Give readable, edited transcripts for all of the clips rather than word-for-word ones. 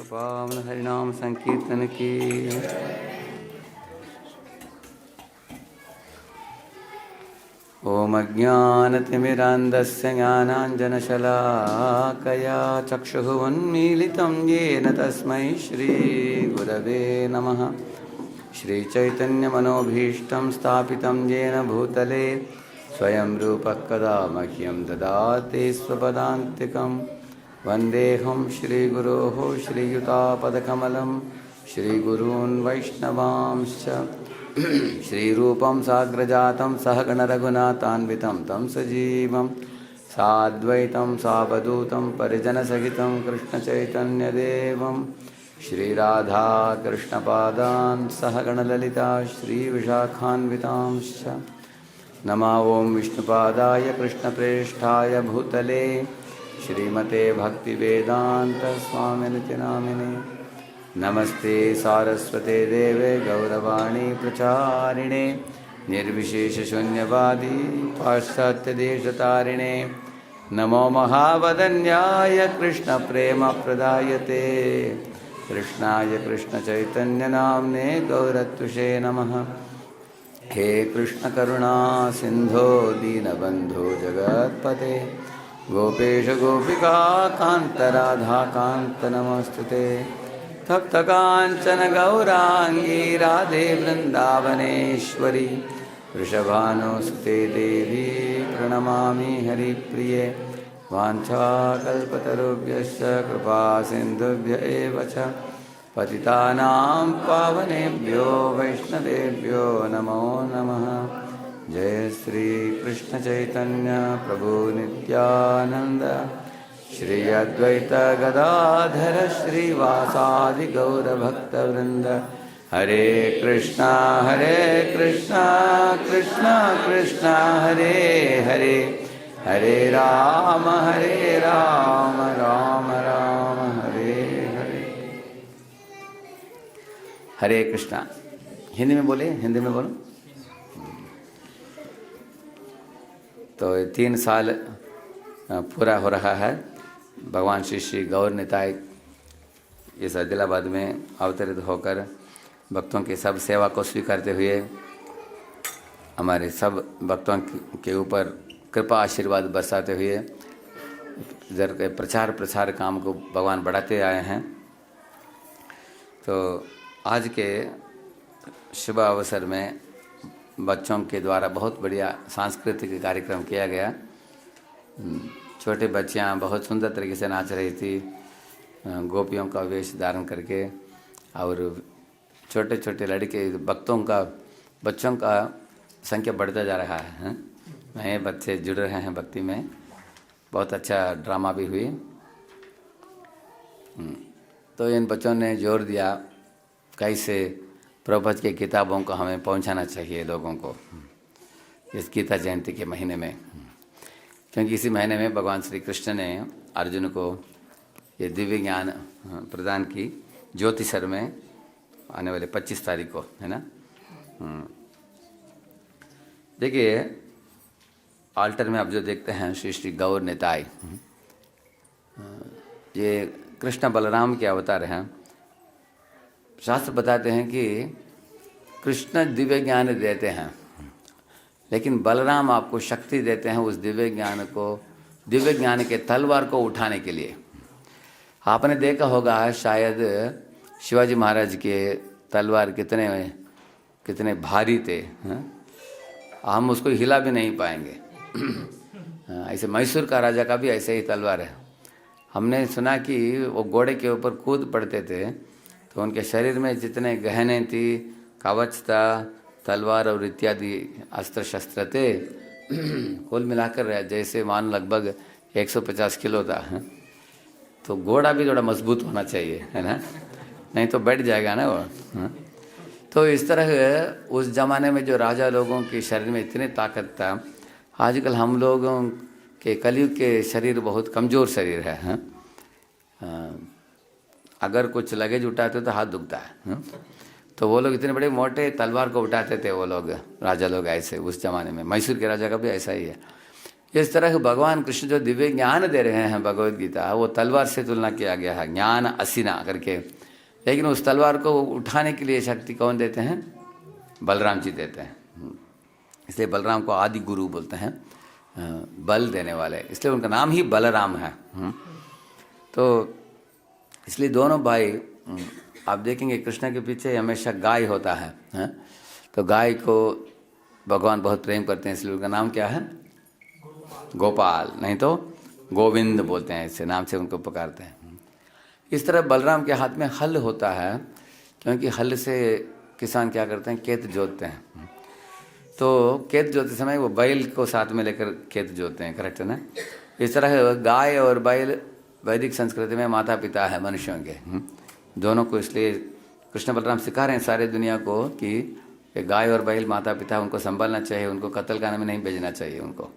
पावन हरिनाम संकीर्तन की। ओम अज्ञानतिमिरान्धस्य ज्ञानाञ्जनशलाकया चक्षुः उन्मीलितं येन तस्मै श्रीगुरवे नमः। श्रीचैतन्यमनोभीष्टं स्थापितं येन भूतले स्वयं रूपः कदा मह्यं ददाति स्वपदान्तिकं। वन्देऽहं श्रीगुरोः श्रीयुतापदकमलं श्रीगुरून् वैष्णवांश्च। श्रीरूपं साग्रजातं सहगणरघुनाथान्वितं तं सजीवं साद्वैतं सावधूतं परिजनसहितं कृष्णचैतन्यदेवं श्रीराधा कृष्णपादान् सहगणललिता श्रीविशाखान्वितांश्च। नमः ओं विष्णुपादाय कृष्णप्रेष्ठाय भूतले श्रीमते भक्तिवेदान्तस्वामिनिति नामिने। नमस्ते सारस्वते देवे गौरवाणी प्रचारिणे निर्विशेषशून्यवादी पाश्चात्यदेशतारिणे। नमो महावदन्याय कृष्णप्रेमप्रदायते कृष्णाय कृष्णचैतन्यनाम्ने गौरत्विषे नमः। हे कृष्ण करुणा सिंधो दीनबंधो जगत्पते गोपेश गोपिका कांत राधा कांत नमस्तुते। तप्त कांचन गौरांगी राधे वृंदावनेश्वरी वृषभानुसुते देवी प्रणमामि हरिप्रिये। वाञ्छाकल्पतरुभ्यश्च कृपा सिन्धुभ्य एव च पतितानां पावनेभ्यो वैष्णवेभ्यो नमो नमः। जय श्री कृष्ण चैतन्य प्रभु नित्यानंद श्री अद्वैत गदाधर श्रीवासादि गौरभक्तवृंद। हरे कृष्णा कृष्णा कृष्णा हरे हरे हरे राम राम राम हरे हरे। हरे कृष्णा। हिंदी में बोले, हिंदी में बोलो। तो 3 साल पूरा हो रहा है भगवान श्री श्री गौर निताय इस आदिलाबाद में अवतरित होकर भक्तों की सब सेवा को स्वीकारते हुए हमारे सब भक्तों के ऊपर कृपा आशीर्वाद बरसाते हुए इधर के प्रचार काम को भगवान बढ़ाते आए हैं। तो आज के शुभ अवसर में बच्चों के द्वारा बहुत बढ़िया सांस्कृतिक कार्यक्रम किया गया। छोटे बच्चियां बहुत सुंदर तरीके से नाच रही थी गोपियों का वेश धारण करके, और छोटे छोटे लड़के बच्चों का संख्या बढ़ता जा रहा है। नए बच्चे जुड़ रहे हैं भक्ति में। बहुत अच्छा ड्रामा भी हुई। तो इन बच्चों ने जोर दिया कैसे प्रभुपाद की किताबों को हमें पहुंचाना चाहिए लोगों को इस गीता जयंती के महीने में, क्योंकि इसी महीने में भगवान श्री कृष्ण ने अर्जुन को ये दिव्य ज्ञान प्रदान की ज्योतिषर में आने वाले 25 तारीख को, है ना। देखिए आल्टर में आप जो देखते हैं श्री श्री गौर निताय, ये कृष्ण बलराम के अवतार हैं। शास्त्र बताते हैं कि कृष्ण दिव्य ज्ञान देते हैं, लेकिन बलराम आपको शक्ति देते हैं उस दिव्य ज्ञान के तलवार को उठाने के लिए। आपने देखा होगा शायद शिवाजी महाराज के तलवार कितने भारी थे, हम उसको हिला भी नहीं पाएंगे। ऐसे मैसूर का राजा का भी ऐसे ही तलवार है। हमने सुना कि वो घोड़े के ऊपर कूद पड़ते थे तो उनके शरीर में जितने गहने थी, कवच था, तलवार और इत्यादि अस्त्र शस्त्र थे, कुल मिलाकर जैसे मान लगभग 150 किलो था। तो घोड़ा भी थोड़ा मजबूत होना चाहिए, है ना, नहीं तो बैठ जाएगा ना वो। तो इस तरह उस जमाने में जो राजा लोगों के शरीर में इतनी ताकत था। आजकल हम लोगों के कलयुग के शरीर बहुत कमज़ोर शरीर है। अगर कुछ लगेज उठाते तो हाथ दुखता है। तो वो लोग इतने बड़े मोटे तलवार को उठाते थे वो लोग, राजा लोग ऐसे उस जमाने में। मैसूर के राजा का भी ऐसा ही है। इस तरह भगवान कृष्ण जो दिव्य ज्ञान दे रहे हैं भगवद गीता, वो तलवार से तुलना किया गया है, ज्ञान असीना करके। लेकिन उस तलवार को उठाने के लिए शक्ति कौन देते हैं? बलराम जी देते हैं। इसलिए बलराम को आदि गुरु बोलते हैं, बल देने वाले, इसलिए उनका नाम ही बलराम है। तो इसलिए दोनों भाई, आप देखेंगे कृष्ण के पीछे हमेशा गाय होता है। तो गाय को भगवान बहुत प्रेम करते हैं, इसलिए उनका नाम क्या है? गोपाल, नहीं तो गोविंद बोलते हैं, इससे नाम से उनको पुकारते हैं। इस तरह बलराम के हाथ में हल होता है, क्योंकि हल से किसान क्या करते हैं? खेत जोतते हैं। तो खेत जोतते समय वो बैल को साथ में लेकर खेत जोतते हैं, करेक्ट है ना? इस तरह गाय और बैल वैदिक संस्कृति में माता पिता है मनुष्यों के, दोनों को। इसलिए कृष्ण बलराम सिखा रहे हैं सारे दुनिया को कि गाय और बैल माता पिता, उनको संभालना चाहिए, उनको कत्ल खाने में नहीं भेजना चाहिए उनको।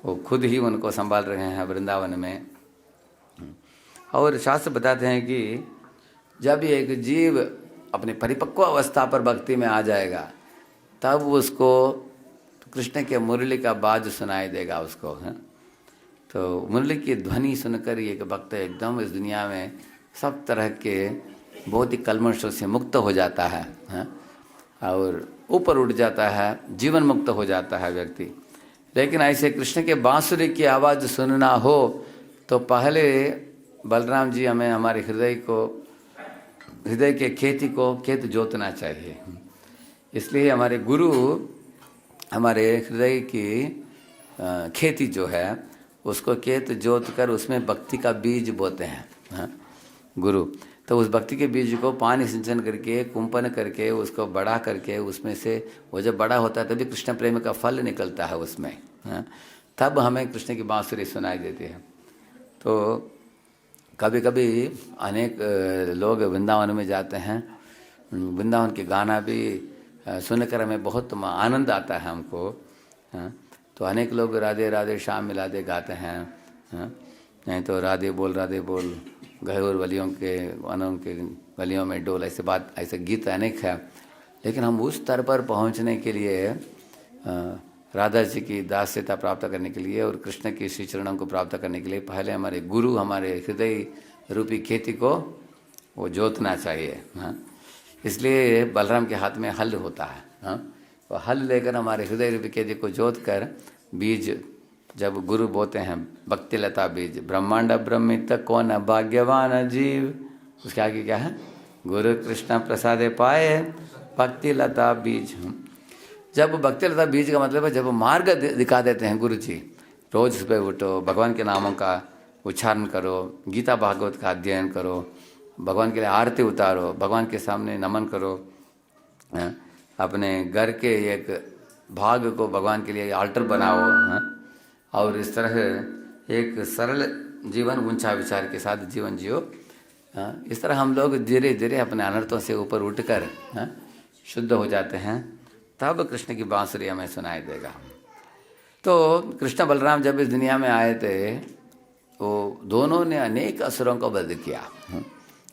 वो खुद ही उनको संभाल रहे हैं वृंदावन में। और शास्त्र बताते हैं कि जब एक जीव अपने परिपक्व अवस्था पर भक्ति में आ जाएगा, तब उसको कृष्ण के मुरली का बाज सुनाई देगा उसको। तो मुरली की ध्वनि सुनकर एक भक्त एकदम इस दुनिया में सब तरह के भौतिक कल्मशों से मुक्त हो जाता है, और ऊपर उठ जाता है, जीवन मुक्त हो जाता है व्यक्ति। लेकिन ऐसे कृष्ण के बांसुरी की आवाज़ सुनना हो तो पहले बलराम जी हमें हमारे हृदय के खेत जोतना चाहिए। इसलिए हमारे गुरु हमारे हृदय की खेती जो है उसको खेत जोत कर उसमें भक्ति का बीज बोते हैं गुरु। तो उस भक्ति के बीज को पानी सिंचन करके, कुंपन करके, उसको बड़ा करके, उसमें से वो जब बड़ा होता है तभी कृष्ण प्रेम का फल निकलता है उसमें। तब हमें कृष्ण की बांसुरी सुनाई देती है। तो कभी कभी अनेक लोग वृंदावन में जाते हैं, वृंदावन के गाना भी सुनकर हमें बहुत आनंद आता है हमको। तो अनेक लोग राधे राधे श्याम मिलादे गाते हैं, नहीं तो राधे बोल गहूर वलियों के वनों के गलियों में डोल, ऐसे गीत अनेक है। लेकिन हम उस स्तर पर पहुंचने के लिए, राधा जी की दास्यता प्राप्त करने के लिए और कृष्ण की श्री चरणों को प्राप्त करने के लिए पहले हमारे गुरु हमारे हृदय रूपी खेती को वो जोतना चाहिए। इसलिए बलराम के हाथ में हल होता है। तो हल लेकर हमारे हृदय रूपी खेती को जोत कर बीज जब गुरु बोते हैं, भक्ति लता बीज, ब्रह्मांड ब्रह्मित कौन भाग्यवान जीव, उसके आगे क्या है? गुरु कृष्ण प्रसादे पाए भक्ति लता बीज। जब भक्ति लता बीज का मतलब है जब मार्ग दिखा देते हैं गुरु जी, रोज सुबह उठो, भगवान के नामों का उच्चारण करो, गीता भागवत का अध्ययन करो, भगवान के लिए आरती उतारो, भगवान के सामने नमन करो, अपने घर के एक भाग को भगवान के लिए आल्टर बनाओ, और इस तरह एक सरल जीवन ऊंचा विचार के साथ जीवन जियो। इस तरह हम लोग धीरे धीरे अपने अनर्थों से ऊपर उठकर शुद्ध हो जाते हैं, तब कृष्ण की बांसुरी हमें सुनाई देगा। तो कृष्ण बलराम जब इस दुनिया में आए थे तो दोनों ने अनेक असुरों को वध किया।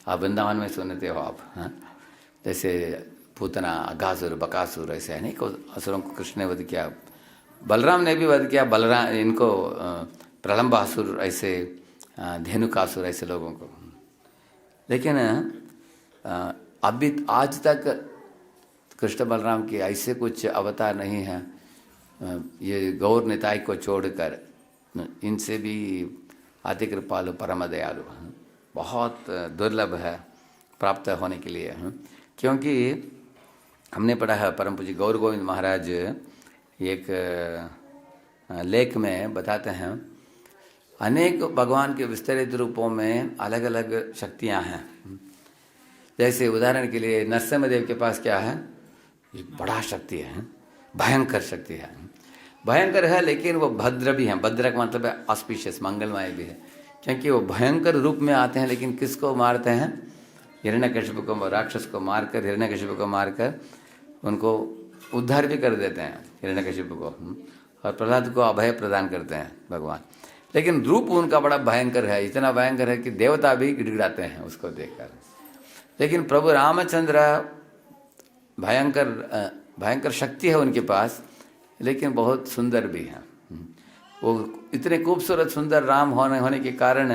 आप वृंदावन में सुनते हो आप, जैसे पूतना, अघासुर, बकासुर, ऐसे अनेक असुरों को कृष्ण ने वध किया। बलराम ने भी वध किया, बलराम इनको प्रलंबासुर, ऐसे धेनुकासुर, ऐसे लोगों को। लेकिन अभी आज तक कृष्ण बलराम के ऐसे कुछ अवतार नहीं हैं, ये गौर निताई को छोड़कर, इनसे भी अति कृपालु परम दयालु बहुत दुर्लभ है प्राप्त होने के लिए। क्योंकि हमने पढ़ा है, परम पूज्य गौर गोविंद महाराज एक लेख में बताते हैं, अनेक भगवान के विस्तरित रूपों में अलग अलग शक्तियां हैं। जैसे उदाहरण के लिए नरसिम्हदेव के पास क्या है? एक बड़ा शक्ति है, भयंकर शक्ति है, भयंकर है, लेकिन वो भद्र भी है। भद्र का मतलब है ऑस्पिशियस, मंगलमय भी है, क्योंकि वो भयंकर रूप में आते हैं। लेकिन किसको मारते हैं? हिरण्यकशिपु को, राक्षस को मारकर, हिरण्यकशिपु को मारकर उनको उद्धार भी कर देते हैं हिरण्यकशिपु को, और प्रहलाद को अभय प्रदान करते हैं भगवान। लेकिन रूप उनका बड़ा भयंकर है, इतना भयंकर है कि देवता भी गिड़गिड़ाते हैं उसको देखकर। लेकिन प्रभु रामचंद्र भयंकर शक्ति है उनके पास, लेकिन बहुत सुंदर भी है। वो इतने खूबसूरत सुंदर राम होने के कारण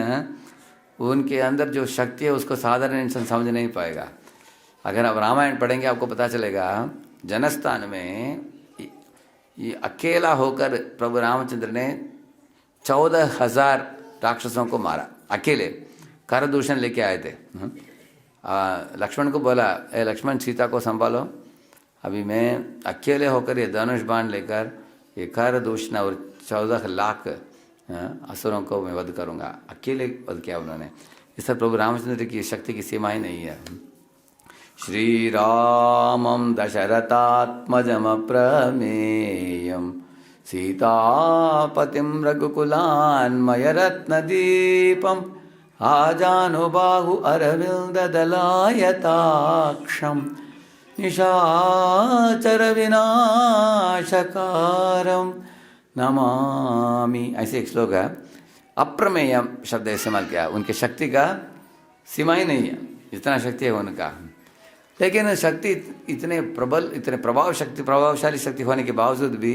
उनके अंदर जो शक्ति है उसको साधारण इंसान समझ नहीं पाएगा। अगर आप रामायण पढ़ेंगे आपको पता चलेगा, जनस्थान में ये अकेला होकर प्रभु रामचंद्र ने 14,000 राक्षसों को मारा अकेले, करदूषण लेके आए थे। लक्ष्मण को बोला, ए लक्ष्मण सीता को संभालो, अभी मैं अकेले होकर ये धनुष बाण लेकर ये करदूषण और 14 लाख असुरों को मैं वध करूंगा। अकेले वध किया उन्होंने। इस तरह प्रभु रामचंद्र की शक्ति की सीमा ही नहीं है। श्री रामम दशरथात्मजम प्रमेयम सीतापतिम रघुकुलान्मय रत्नदीपम आजानुबाहु अरविंद दलायताक्षम निशाचर विनाशकारम नमामि। ऐसे एक श्लोक है। अप्रमेयम शब्द इस्तेमाल किया। उनकी शक्ति का सीमा ही नहीं है, इतना शक्ति है उनका। लेकिन शक्ति इतने प्रबल, इतने प्रभावशाली शक्ति होने के बावजूद भी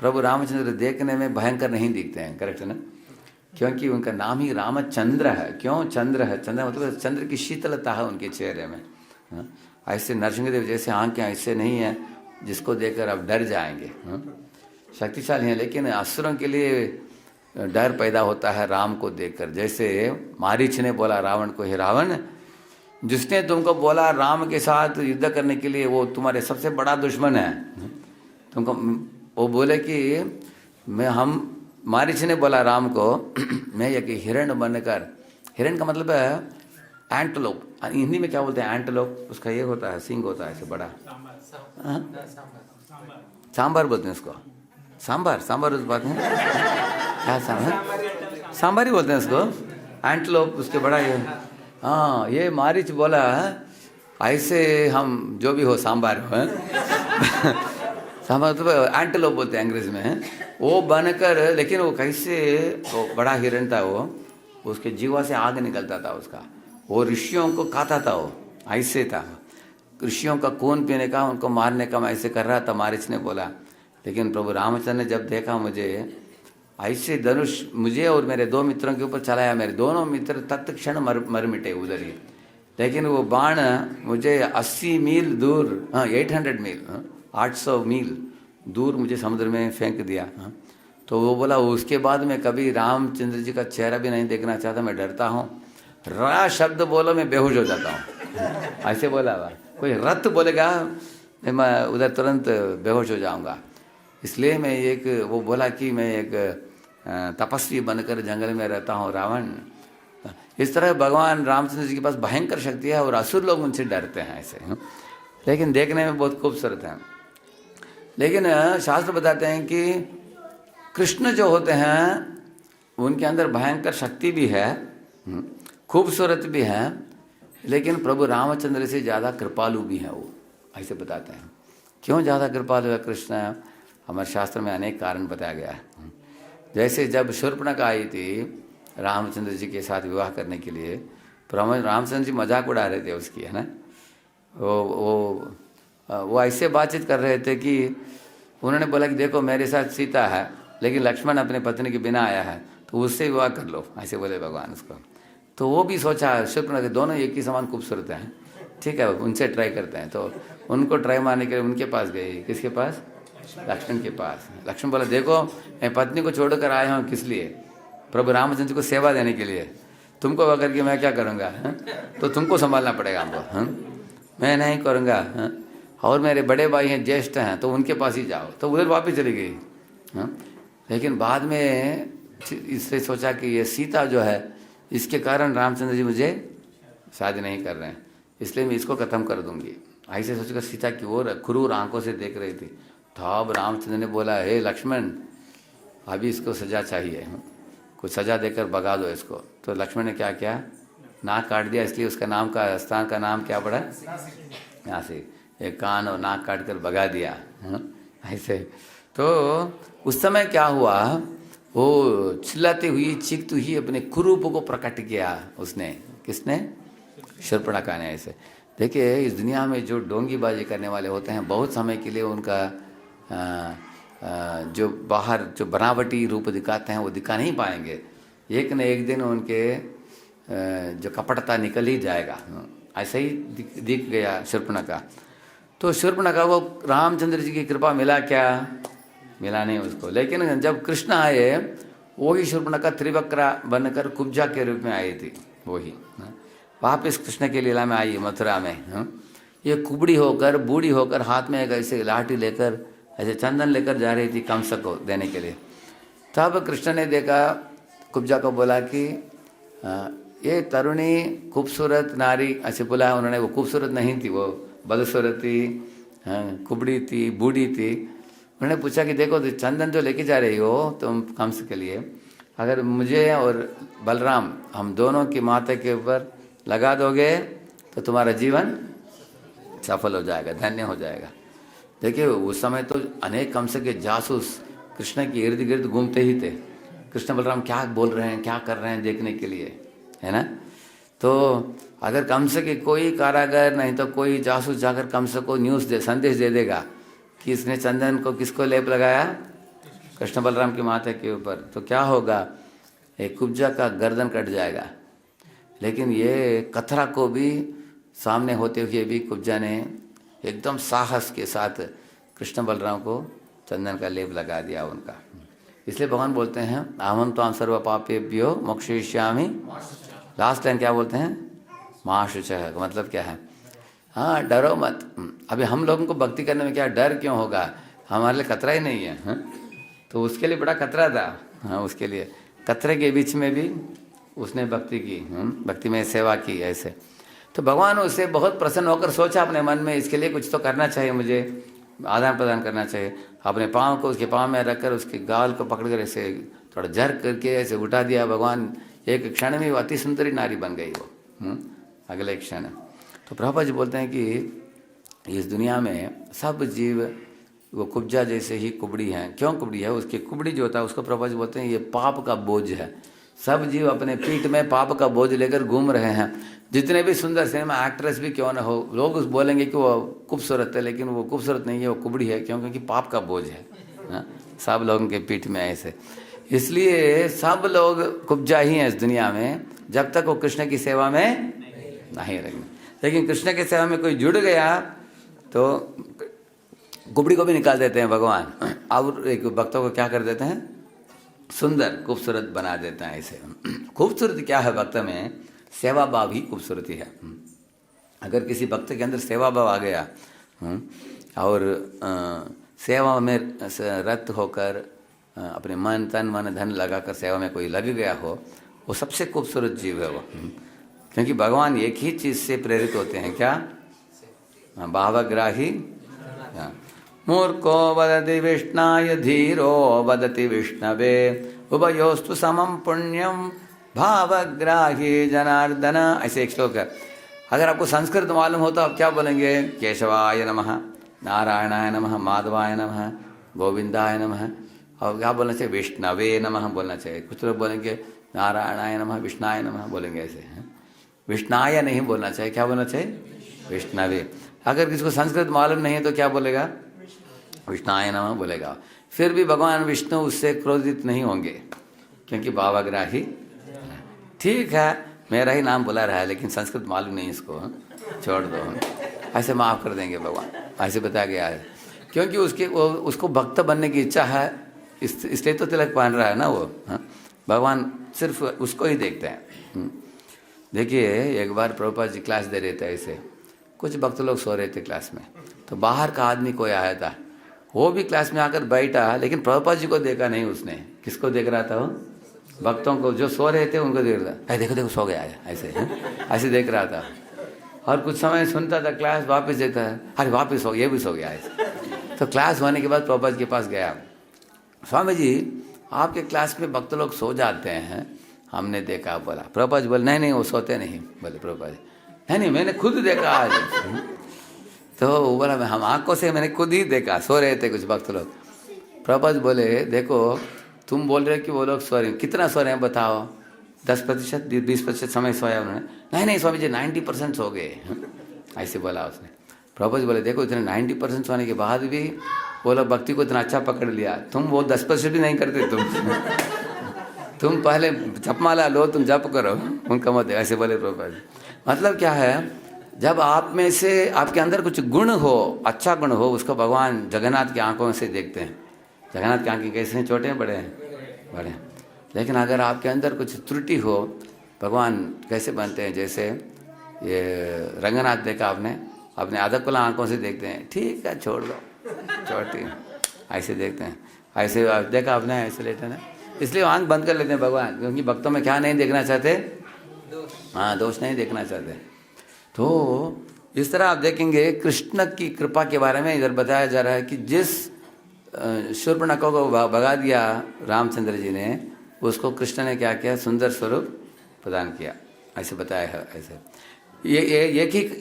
प्रभु रामचंद्र देखने में भयंकर नहीं दिखते हैं। करेक्ट है ना? क्योंकि उनका नाम ही रामचंद्र है। क्यों चंद्र है? चंद्र मतलब चंद्र की शीतलता है उनके चेहरे में। ऐसे नरसिंहदेव जैसे आंखें ऐसे नहीं है जिसको देखकर आप डर जाएंगे। शक्तिशाली हैं, लेकिन असुरों के लिए डर पैदा होता है राम को देखकर। जैसे मारीच ने बोला रावण को, हे रावण, जिसने तुमको बोला राम के साथ युद्ध करने के लिए वो तुम्हारे सबसे बड़ा दुश्मन है। तुमको वो बोले कि मारीच ने बोला राम को, मैं एक हिरण बनकर, हिरण का मतलब है एंटलोप, हिंदी में क्या बोलते हैं एंटलोप, उसका ये होता है सिंग होता है ऐसे बड़ा, सांबर बोलते हैं उसको। सांबर उस बात में क्या सांबर ही बोलते हैं उसको, एंटलोप उसके बड़ा ये। हाँ, ये मारीच बोला ऐसे हम जो भी हो सांबर हो सांबर तो एंटलोप बोलते हैं अंग्रेज में। वो बनकर, लेकिन वो कैसे, वो बड़ा हिरण था, वो उसके जीवा से आग निकलता था उसका, वो ऋषियों को खाता था, वो ऐसे था। ऋषियों का खून पीने का, उनको मारने का मैं ऐसे कर रहा था, मारीच ने बोला। लेकिन प्रभु रामचंद्र ने जब देखा मुझे ऐसे धनुष मुझे और मेरे 2 मित्रों के ऊपर चलाया, मेरे दोनों मित्र तत्क्षण मर मिटे उधर ही। लेकिन वो बाण मुझे 80 मील दूर, 800 मील 800 मील दूर मुझे समुद्र में फेंक दिया। तो वो बोला उसके बाद मैं कभी रामचंद्र जी का चेहरा भी नहीं देखना चाहता, मैं डरता हूँ। रा शब्द बोलो मैं बेहोश हो जाता हूँ, ऐसे बोला। कोई रत बोलेगा मैं उधर तुरंत बेहोश हो जाऊँगा। इसलिए मैं वो बोला कि मैं एक तपस्वी बनकर जंगल में रहता हूँ रावण। इस तरह भगवान रामचंद्र जी के पास भयंकर शक्ति है और असुर लोग उनसे डरते हैं ऐसे। लेकिन देखने में बहुत खूबसूरत है। लेकिन शास्त्र बताते हैं कि कृष्ण जो होते हैं उनके अंदर भयंकर शक्ति भी है, खूबसूरत भी है, लेकिन प्रभु रामचंद्र से ज़्यादा कृपालु भी हैं वो, ऐसे बताते हैं। क्यों ज़्यादा कृपालु है कृष्ण? हमारे शास्त्र में अनेक कारण बताया गया है। जैसे जब शूर्पणखा आई थी रामचंद्र जी के साथ विवाह करने के लिए, रामचंद्र जी मजाक उड़ा रहे थे उसकी, है ना। वो ऐसे बातचीत कर रहे थे कि उन्होंने बोला कि देखो मेरे साथ सीता है, लेकिन लक्ष्मण अपने पत्नी के बिना आया है, तो उससे विवाह कर लो, ऐसे बोले भगवान उसको। तो वो भी सोचा शूर्पणखा दोनों एक ही समान खूबसूरत हैं, ठीक है उनसे ट्राई करते हैं। तो उनको ट्राई मारने के लिए उनके पास गए। किसके पास? लक्ष्मण के पास। लक्ष्मण बोला देखो मैं पत्नी को छोड़कर आया हूँ किस लिए? प्रभु रामचंद्र को सेवा देने के लिए। तुमको अगर के मैं क्या करूँगा? तो तुमको संभालना पड़ेगा हमको, मैं नहीं करूँगा। और मेरे बड़े भाई हैं, ज्येष्ठ हैं, तो उनके पास ही जाओ। तो उधर वापस चली गई। लेकिन बाद में इससे सोचा कि ये सीता जो है इसके कारण रामचंद्र जी मुझे शादी नहीं कर रहे हैं, इसलिए मैं इसको खत्म कर दूंगी। ऐसे सोचकर सीता की ओर क्रूर आंखों से देख रही थी। तो अब रामचंद्र ने बोला हे लक्ष्मण अभी इसको सजा चाहिए, कुछ सजा देकर भगा दो इसको। तो लक्ष्मण ने क्या किया? नाक काट दिया। इसलिए उसका नाम का स्थान का नाम क्या पड़ा? यहाँ से एक कान और नाक काट कर भगा दिया। ऐसे तो उस समय क्या हुआ, वो चिल्लाती हुई चीखती हुई अपने कुरूप को प्रकट किया उसने। किसने? शूर्पणखा ने। ऐसे देखिए इस दुनिया में जो डोंगीबाजी करने वाले होते हैं बहुत समय के लिए उनका जो बाहर जो बनावटी रूप दिखाते हैं वो दिखा नहीं पाएंगे। एक न एक दिन उनके जो कपटता निकल ही जाएगा। ऐसा ही दिख गया शूर्पणखा। तो शूर्पणखा को रामचंद्र जी की कृपा मिला क्या? मिला नहीं उसको। लेकिन जब कृष्ण आए, वही शूर्पणखा त्रिवक्रा बनकर कुब्जा के रूप में आई थी। वही वापिस कृष्ण की लीला में आई मथुरा में। ये कुबड़ी होकर, बूढ़ी होकर, हाथ में एक ऐसे लाठी लेकर, ऐसे चंदन लेकर जा रही थी कंस को देने के लिए। तब कृष्ण ने देखा, कुब्जा को बोला कि ये तरुणी खूबसूरत नारी, ऐसे बोला उन्होंने। वो खूबसूरत नहीं थी, वो बदसूरत थी, कुबड़ी थी, बूढ़ी थी। उन्होंने पूछा कि देखो चंदन जो लेके जा रही हो तुम कंस के लिए, अगर मुझे और बलराम हम दोनों की माथे के ऊपर लगा दोगे तो तुम्हारा जीवन सफल हो जाएगा, धन्य हो जाएगा। देखिए उस समय तो अनेक कंस के जासूस कृष्ण के इर्द गिर्द घूमते ही थे। कृष्ण बलराम क्या बोल रहे हैं, क्या कर रहे हैं देखने के लिए, है ना। तो अगर कंस के कोई कारागर नहीं तो कोई जासूस जाकर कंस को न्यूज़ दे, संदेश दे देगा कि इसने चंदन को किसको लेप लगाया, कृष्ण बलराम की माथे के ऊपर, तो क्या होगा, एक कुब्जा का गर्दन कट जाएगा। लेकिन ये कथरा को भी सामने होते हुए भी कुब्जा ने एकदम साहस के साथ कृष्ण बलराम को चंदन का लेप लगा दिया उनका। इसलिए भगवान बोलते हैं अहम त्वां सर्व पापेभ्यो मोक्षयिष्यामि। लास्ट लाइन क्या बोलते हैं, मा शुचः, मतलब क्या है, हाँ डरो मत। अभी हम लोगों को भक्ति करने में क्या डर क्यों होगा, हमारे लिए खतरा ही नहीं है। तो उसके लिए बड़ा खतरा था। हाँ, उसके लिए खतरे के बीच में भी उसने भक्ति की, भक्ति में सेवा की ऐसे। तो भगवान उससे बहुत प्रसन्न होकर सोचा अपने मन में, इसके लिए कुछ तो करना चाहिए, मुझे आदान प्रदान करना चाहिए। अपने पाँव को उसके पाँव में रखकर उसके गाल को पकड़कर ऐसे थोड़ा झर करके ऐसे उठा दिया। भगवान एक क्षण में वो अति सुंदरी नारी बन गई वो, अगले क्षण। तो प्रभुपाद जी बोलते हैं कि इस दुनिया में सब जीव वो कुब्जा जैसे ही कुबड़ी हैं। क्यों कुबड़ी है, उसकी कुबड़ी जो होता है उसको प्रभुपाद जी बोलते हैं ये पाप का बोझ है। सब जीव अपने पीठ में पाप का बोझ लेकर घूम रहे हैं। जितने भी सुंदर सिनेमा एक्ट्रेस भी क्यों न हो, लोग उस बोलेंगे कि वो खूबसूरत है, लेकिन वो खूबसूरत नहीं है, वो कुबड़ी है। क्यों? क्योंकि पाप का बोझ है ना सब लोगों के पीठ में ऐसे। इसलिए सब लोग कुब्जा ही हैं इस दुनिया में, जब तक वो कृष्ण की सेवा में नहीं रहेंगे। लेकिन कृष्ण की सेवा में कोई जुड़ गया तो कुबड़ी को भी निकाल देते हैं भगवान, और एक भक्तों को क्या कर देते हैं, सुंदर खूबसूरत बना देते हैं ऐसे। खूबसूरती क्या है भक्त में, सेवा भाव ही खूबसूरती है। अगर किसी भक्त के अंदर सेवा भाव आ गया और सेवा में रत होकर अपने मन तन मन धन लगाकर सेवा में कोई लग गया हो, वो सबसे खूबसूरत जीव है वो। क्योंकि भगवान एक ही चीज़ से प्रेरित होते हैं, क्या, भावग्राही। मूर्खो वदति विष्णाय धीरो वदति विष्णवे उभयोस्तु समम पुण्यम भावग्राही जनार्दन, ऐसे एक श्लोक है। अगर आपको संस्कृत मालूम हो तो आप क्या बोलेंगे, केशवाय नमः, नारायणाय नमः, माधवाय नमः, गोविंदाय नमः। और क्या बोलना चाहिए, विष्णवे नमः बोलना चाहिए। कुछ लोग बोलेंगे नारायणाय नमः, विष्णाय नमः बोलेंगे ऐसे। विष्णाय नहीं बोलना चाहिए, क्या बोलना चाहिए, विष्णवे। अगर किसी को संस्कृत मालूम नहीं है तो क्या बोलेगा, विष्णाय नमः बोलेगा। फिर भी भगवान विष्णु उससे क्रोधित नहीं होंगे, क्योंकि भावग्राही। ठीक है, मेरा ही नाम बुला रहा है लेकिन संस्कृत मालूम नहीं इसको, छोड़ दो, ऐसे माफ़ कर देंगे भगवान, ऐसे बताया गया है। क्योंकि उसको भक्त बनने की इच्छा है, इसलिए तो तिलक पहन रहा है ना वो। भगवान सिर्फ उसको ही देखते हैं। देखिए एक बार प्रभुपाद जी क्लास दे रहे थे, ऐसे कुछ भक्त लोग सो रहे थे क्लास में, तो बाहर का आदमी कोई आया था, वो भी क्लास में आकर बैठा, लेकिन प्रभुपाद जी को देखा नहीं उसने। किसको देख रहा था वो, भक्तों को जो सो रहे थे उनको देख रहा था, देखो देखो सो गया ऐसे ऐसे देख रहा था। और कुछ समय सुनता था क्लास, वापस देखता है, अरे वापस हो, ये भी सो गया ऐसे। तो क्लास होने के बाद प्रभुपाद के पास गया, स्वामी जी आपके क्लास में भक्त लोग सो जाते हैं, हमने देखा। बोला प्रभुपाद बोले नहीं नहीं वो सोते नहीं। बोले प्रभुपाद नहीं मैंने खुद देखा आज। तो बोला हम आंखों से मैंने खुद ही देखा, सो रहे थे कुछ भक्त लोग। प्रभुपाद बोले देखो तुम बोल रहे हो कि वो लोग सो रहे हैं, कितना सो रहे हैं बताओ, 10%, 20% समय सोया उन्होंने। नहीं नहीं स्वामी जी 90% सो गए, ऐसे बोला उसने। प्रभुपाद बोले देखो इतने 90% सोने के बाद भी वो लोग भक्ति को इतना अच्छा पकड़ लिया, तुम वो 10% भी नहीं करते तुम पहले जपमाला लो, तुम जप करो, उनका मत ऐसे बोले प्रभुपाद। मतलब क्या है, जब आप में से आपके अंदर कुछ गुण हो, अच्छा गुण हो, उसको भगवान जगन्नाथ की आंखों से देखते हैं। जगन्नाथ की आंखें कैसे हैं, छोटे हैं बड़े हैं? बड़े हैं। लेकिन अगर आपके अंदर कुछ त्रुटि हो, भगवान कैसे बनते हैं, जैसे ये रंगनाथ देखा आपने, अपने अधकुला आंखों से देखते हैं, ठीक है छोड़ दो, छोटी ऐसे देखते हैं, ऐसे देखा आपने, ऐसे लेटे ना, इसलिए आंख बंद कर लेते हैं भगवान, क्योंकि भक्तों में क्या नहीं देखना चाहते, हाँ दोष नहीं देखना चाहते। तो इस तरह आप देखेंगे कृष्ण की कृपा के बारे में इधर बताया जा रहा है कि जिस शूर्पणखा को भगा दिया रामचंद्र जी ने, उसको कृष्ण ने क्या किया, सुंदर स्वरूप प्रदान किया, ऐसे बताया है। ऐसे ये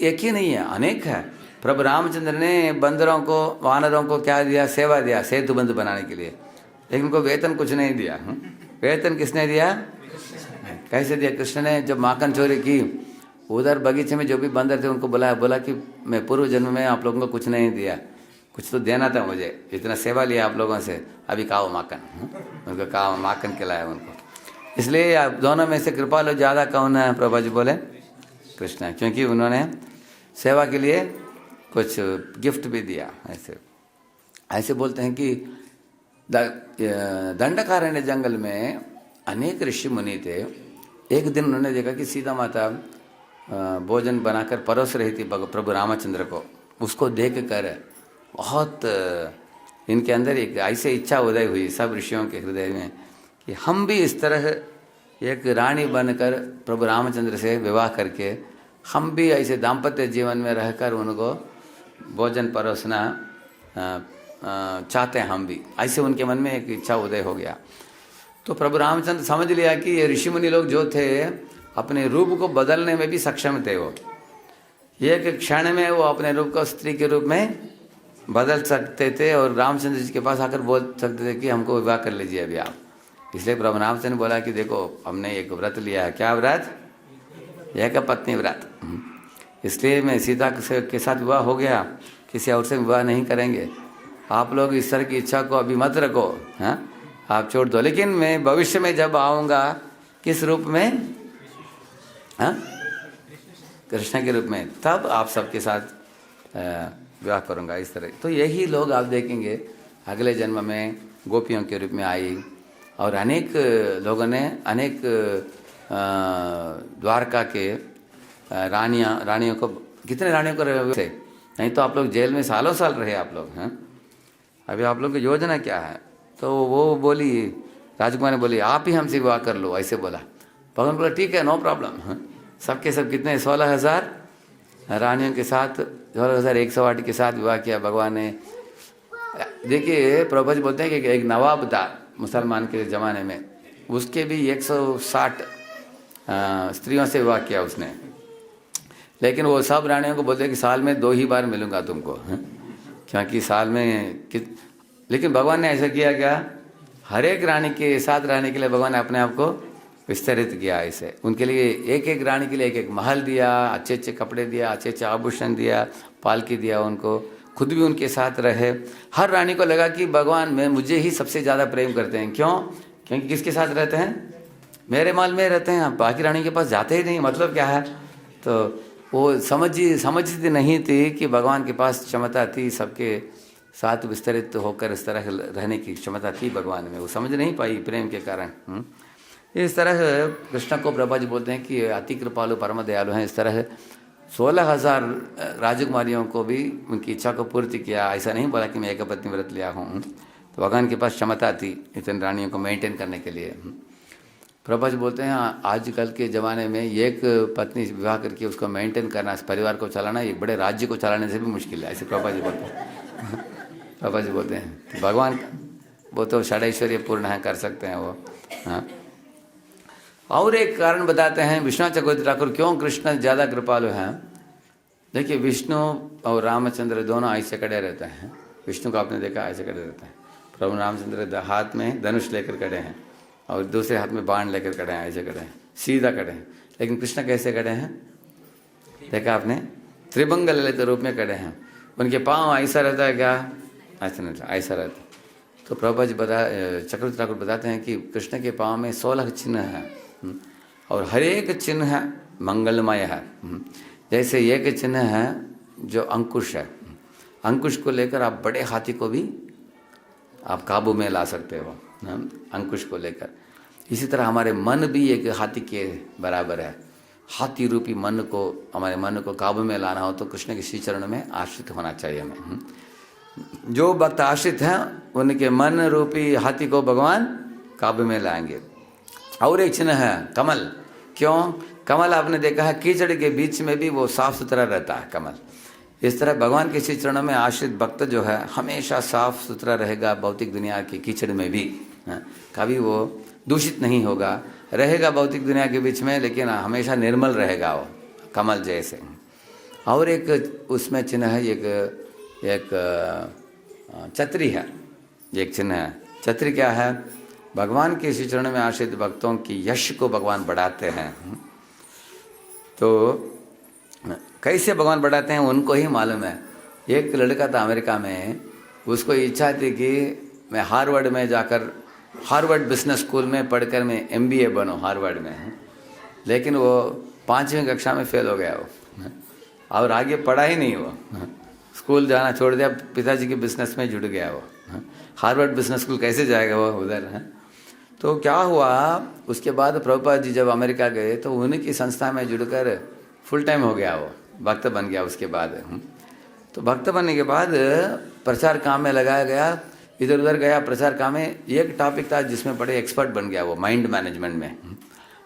एक ही नहीं है, अनेक है। प्रभु रामचंद्र ने बंदरों को, वानरों को क्या दिया, सेवा दिया, सेतु बंध बनाने के लिए, लेकिन उनको वेतन कुछ नहीं दिया। वेतन किसने दिया, कैसे दिया? कृष्ण ने जब माखन चोरी की, उधर बगीचे में जो भी बंदर थे उनको बुलाया, बोला कि मैं पूर्व जन्म में आप लोगों को कुछ नहीं दिया, कुछ तो देना था मुझे, इतना सेवा लिया आप लोगों से, अभी खाओ माखन। उनको कहा माखन खिलाया उनको। इसलिए आप दोनों में से कृपालु ज़्यादा कौन है? प्रभु जी बोले कृष्ण है, क्योंकि उन्होंने सेवा के लिए कुछ गिफ्ट भी दिया। ऐसे बोलते हैं कि दंडकारण्य जंगल में अनेक ऋषि मुनि थे। एक दिन उन्होंने देखा कि सीता माता भोजन बनाकर परोस रही थी प्रभु रामचंद्र को। उसको देख कर बहुत इनके अंदर एक ऐसे इच्छा उदय हुई सब ऋषियों के हृदय में कि हम भी इस तरह एक रानी बनकर प्रभु रामचंद्र से विवाह करके हम भी ऐसे दाम्पत्य जीवन में रहकर उनको भोजन परोसना चाहते हैं हम भी। ऐसे उनके मन में एक इच्छा उदय हो गया। तो प्रभु रामचंद्र समझ लिया कि ये ऋषि मुनि लोग जो थे अपने रूप को बदलने में भी सक्षम थे। वो एक क्षण में वो अपने रूप को स्त्री के रूप में बदल सकते थे और रामचंद्र जी के पास आकर बोल सकते थे कि हमको विवाह कर लीजिए अभी आप। इसलिए प्रभु रामचंद्र बोला कि देखो हमने एक व्रत लिया है। क्या व्रत? एक पत्नी व्रत। इसलिए मैं सीता के साथ विवाह हो गया, किसी और से विवाह नहीं करेंगे। आप लोग इस तरह की इच्छा को अभी मत रखो, हाँ आप छोड़ दो, लेकिन मैं भविष्य में जब आऊँगा किस रूप में, हाँ कृष्ण के रूप में, तब आप सबके साथ विवाह करूँगा इस तरह। तो यही लोग आप देखेंगे अगले जन्म में गोपियों के रूप में आई। और अनेक लोगों ने अनेक द्वारका के रानियों को, कितने रानियों को रहे थे? नहीं तो आप लोग जेल में सालों साल रहे आप लोग, हैं? अभी आप लोग की योजना क्या है? तो वो बोली, राजकुमार ने बोली आप ही हमसे विवाह कर लो, ऐसे बोला। भगवान बोला ठीक है नो प्रॉब्लम। सबके सब कितने 16,000 रानियों के साथ, 16,108 के साथ विवाह किया भगवान ने। देखिए प्रभु जी बोलते हैं कि एक नवाब था मुसलमान के ज़माने में, उसके भी 160 स्त्रियों से विवाह किया उसने। लेकिन वो सब रानियों को बोलते हैं कि साल में 2 ही बार मिलूंगा तुमको, क्योंकि साल में लेकिन भगवान ने ऐसा किया क्या? हर एक रानी के साथ रहने के लिए भगवान ने अपने आप को विस्तरित किया। ऐसे उनके लिए एक एक रानी के लिए एक एक महल दिया, अच्छे अच्छे कपड़े दिया, अच्छे अच्छे आभूषण दिया, पालकी दिया उनको, खुद भी उनके साथ रहे। हर रानी को लगा कि भगवान में मुझे ही सबसे ज़्यादा प्रेम करते हैं। क्यों? क्योंकि किसके साथ रहते हैं? मेरे महल में रहते हैं, बाकी रानी के पास जाते ही नहीं। मतलब क्या है? तो वो समझती नहीं थी कि भगवान के पास क्षमता थी सबके साथ विस्तरित होकर इस तरह रहने की क्षमता थी भगवान में। वो समझ नहीं पाई प्रेम के कारण। इस तरह कृष्ण को प्रभा जी बोलते हैं कि अति कृपालु परम दयालु हैं। इस तरह 16,000 राजकुमारियों को भी उनकी इच्छा को पूर्ति किया। ऐसा नहीं बोला कि मैं एक पत्नी व्रत लिया हूँ। तो भगवान के पास क्षमता थी इतने रानियों को मेंटेन करने के लिए। प्रभा जी बोलते हैं आजकल के ज़माने में एक पत्नी विवाह करके उसको मेंटेन करना, परिवार को चलाना, एक बड़े राज्य को चलाने से भी मुश्किल है। ऐसे प्रभा जी बोलते हैं। प्रभा जी बोलते हैं भगवान वो तो षडैश्वर्य पूर्ण है, कर सकते हैं वो। हाँ, और एक कारण बताते हैं विष्णु चक्रवर्ती ठाकुर क्यों कृष्ण ज़्यादा कृपालु हैं। देखिए विष्णु और रामचंद्र दोनों ऐसे खड़े रहते हैं। विष्णु को आपने देखा ऐसे खड़े रहते हैं। प्रभु रामचंद्र हाथ में धनुष लेकर खड़े हैं और दूसरे हाथ में बाण लेकर खड़े हैं, ऐसे खड़े हैं, सीधा खड़े हैं। लेकिन कृष्ण कैसे खड़े हैं देखा आपने? त्रिभंग ललित रूप में खड़े हैं। उनके पाँव ऐसा रहता है क्या? ऐसा रहता। तो प्रभुपाद जी चक्रवर्ती ठाकुर बताते हैं कि कृष्ण के पाँव में 16 चिन्ह हैं और हर एक चिन्ह मंगलमय है। जैसे एक चिन्ह है जो अंकुश है, अंकुश को लेकर आप बड़े हाथी को भी आप काबू में ला सकते हो, अंकुश को लेकर। इसी तरह हमारे मन भी एक हाथी के बराबर है। हाथी रूपी मन को, हमारे मन को काबू में लाना हो तो कृष्ण के श्री चरण में आश्रित होना चाहिए हमें। जो भक्त आश्रित हैं उनके मन रूपी हाथी को भगवान काबू में लाएंगे। और एक चिन्ह है कमल। क्यों? कमल आपने देखा है कीचड़ के बीच में भी वो साफ सुथरा रहता है कमल। इस तरह भगवान के श्री चरणों में आश्रित भक्त जो है हमेशा साफ सुथरा रहेगा, भौतिक दुनिया की कीचड़ में भी कभी वो दूषित नहीं होगा, रहेगा भौतिक दुनिया के बीच में, लेकिन हमेशा निर्मल रहेगा वो कमल जैसे। और एक उसमें चिन्ह है, एक छतरी है, एक चिन्ह है। छतरी क्या है? भगवान के श्री चरणों में आश्रित भक्तों की यश को भगवान बढ़ाते हैं। तो कैसे भगवान बढ़ाते हैं उनको ही मालूम है। एक लड़का था अमेरिका में, उसको इच्छा थी कि मैं हार्वर्ड में जाकर, हार्वर्ड बिजनेस स्कूल में पढ़कर मैं MBA बनूं हार्वर्ड में, लेकिन वो 5वीं कक्षा में फेल हो गया वो, और आगे पढ़ा ही नहीं वो, स्कूल जाना छोड़ दिया, पिताजी के बिजनेस में जुड़ गया वो। हार्वर्ड बिजनेस स्कूल कैसे जाएगा वो उधर है। तो क्या हुआ, उसके बाद प्रभुपाद जी जब अमेरिका गए तो उन्हीं की संस्था में जुड़कर फुल टाइम हो गया, वो भक्त बन गया। उसके बाद तो भक्त बनने के बाद प्रचार काम में लगाया गया, इधर उधर गया प्रचार काम में। एक टॉपिक था जिसमें बड़े एक्सपर्ट बन गया वो, माइंड मैनेजमेंट में।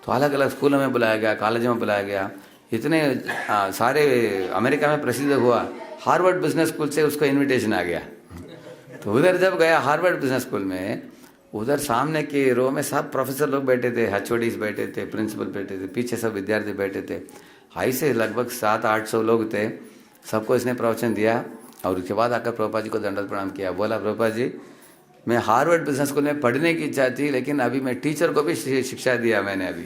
तो अलग अलग स्कूलों में बुलाया गया, कॉलेज में बुलाया गया, इतने सारे अमेरिका में प्रसिद्ध हुआ। हार्वर्ड बिजनेस स्कूल से उसको इन्विटेशन आ गया। तो उधर जब गया हार्वर्ड बिजनेस स्कूल में, उधर सामने के रो में सब प्रोफेसर लोग बैठे थे, HODs बैठे थे, प्रिंसिपल बैठे थे, पीछे सब विद्यार्थी बैठे थे। ऐसे लगभग 700-800 लोग थे। सबको इसने प्रवचन दिया और उसके बाद आकर प्रभुपाद जी को दंडवत प्रणाम किया। बोला, प्रभुपाद जी मैं हार्वर्ड बिजनेस स्कूल में पढ़ने की इच्छा थी, लेकिन अभी मैं टीचर को भी शिक्षा दिया मैंने अभी,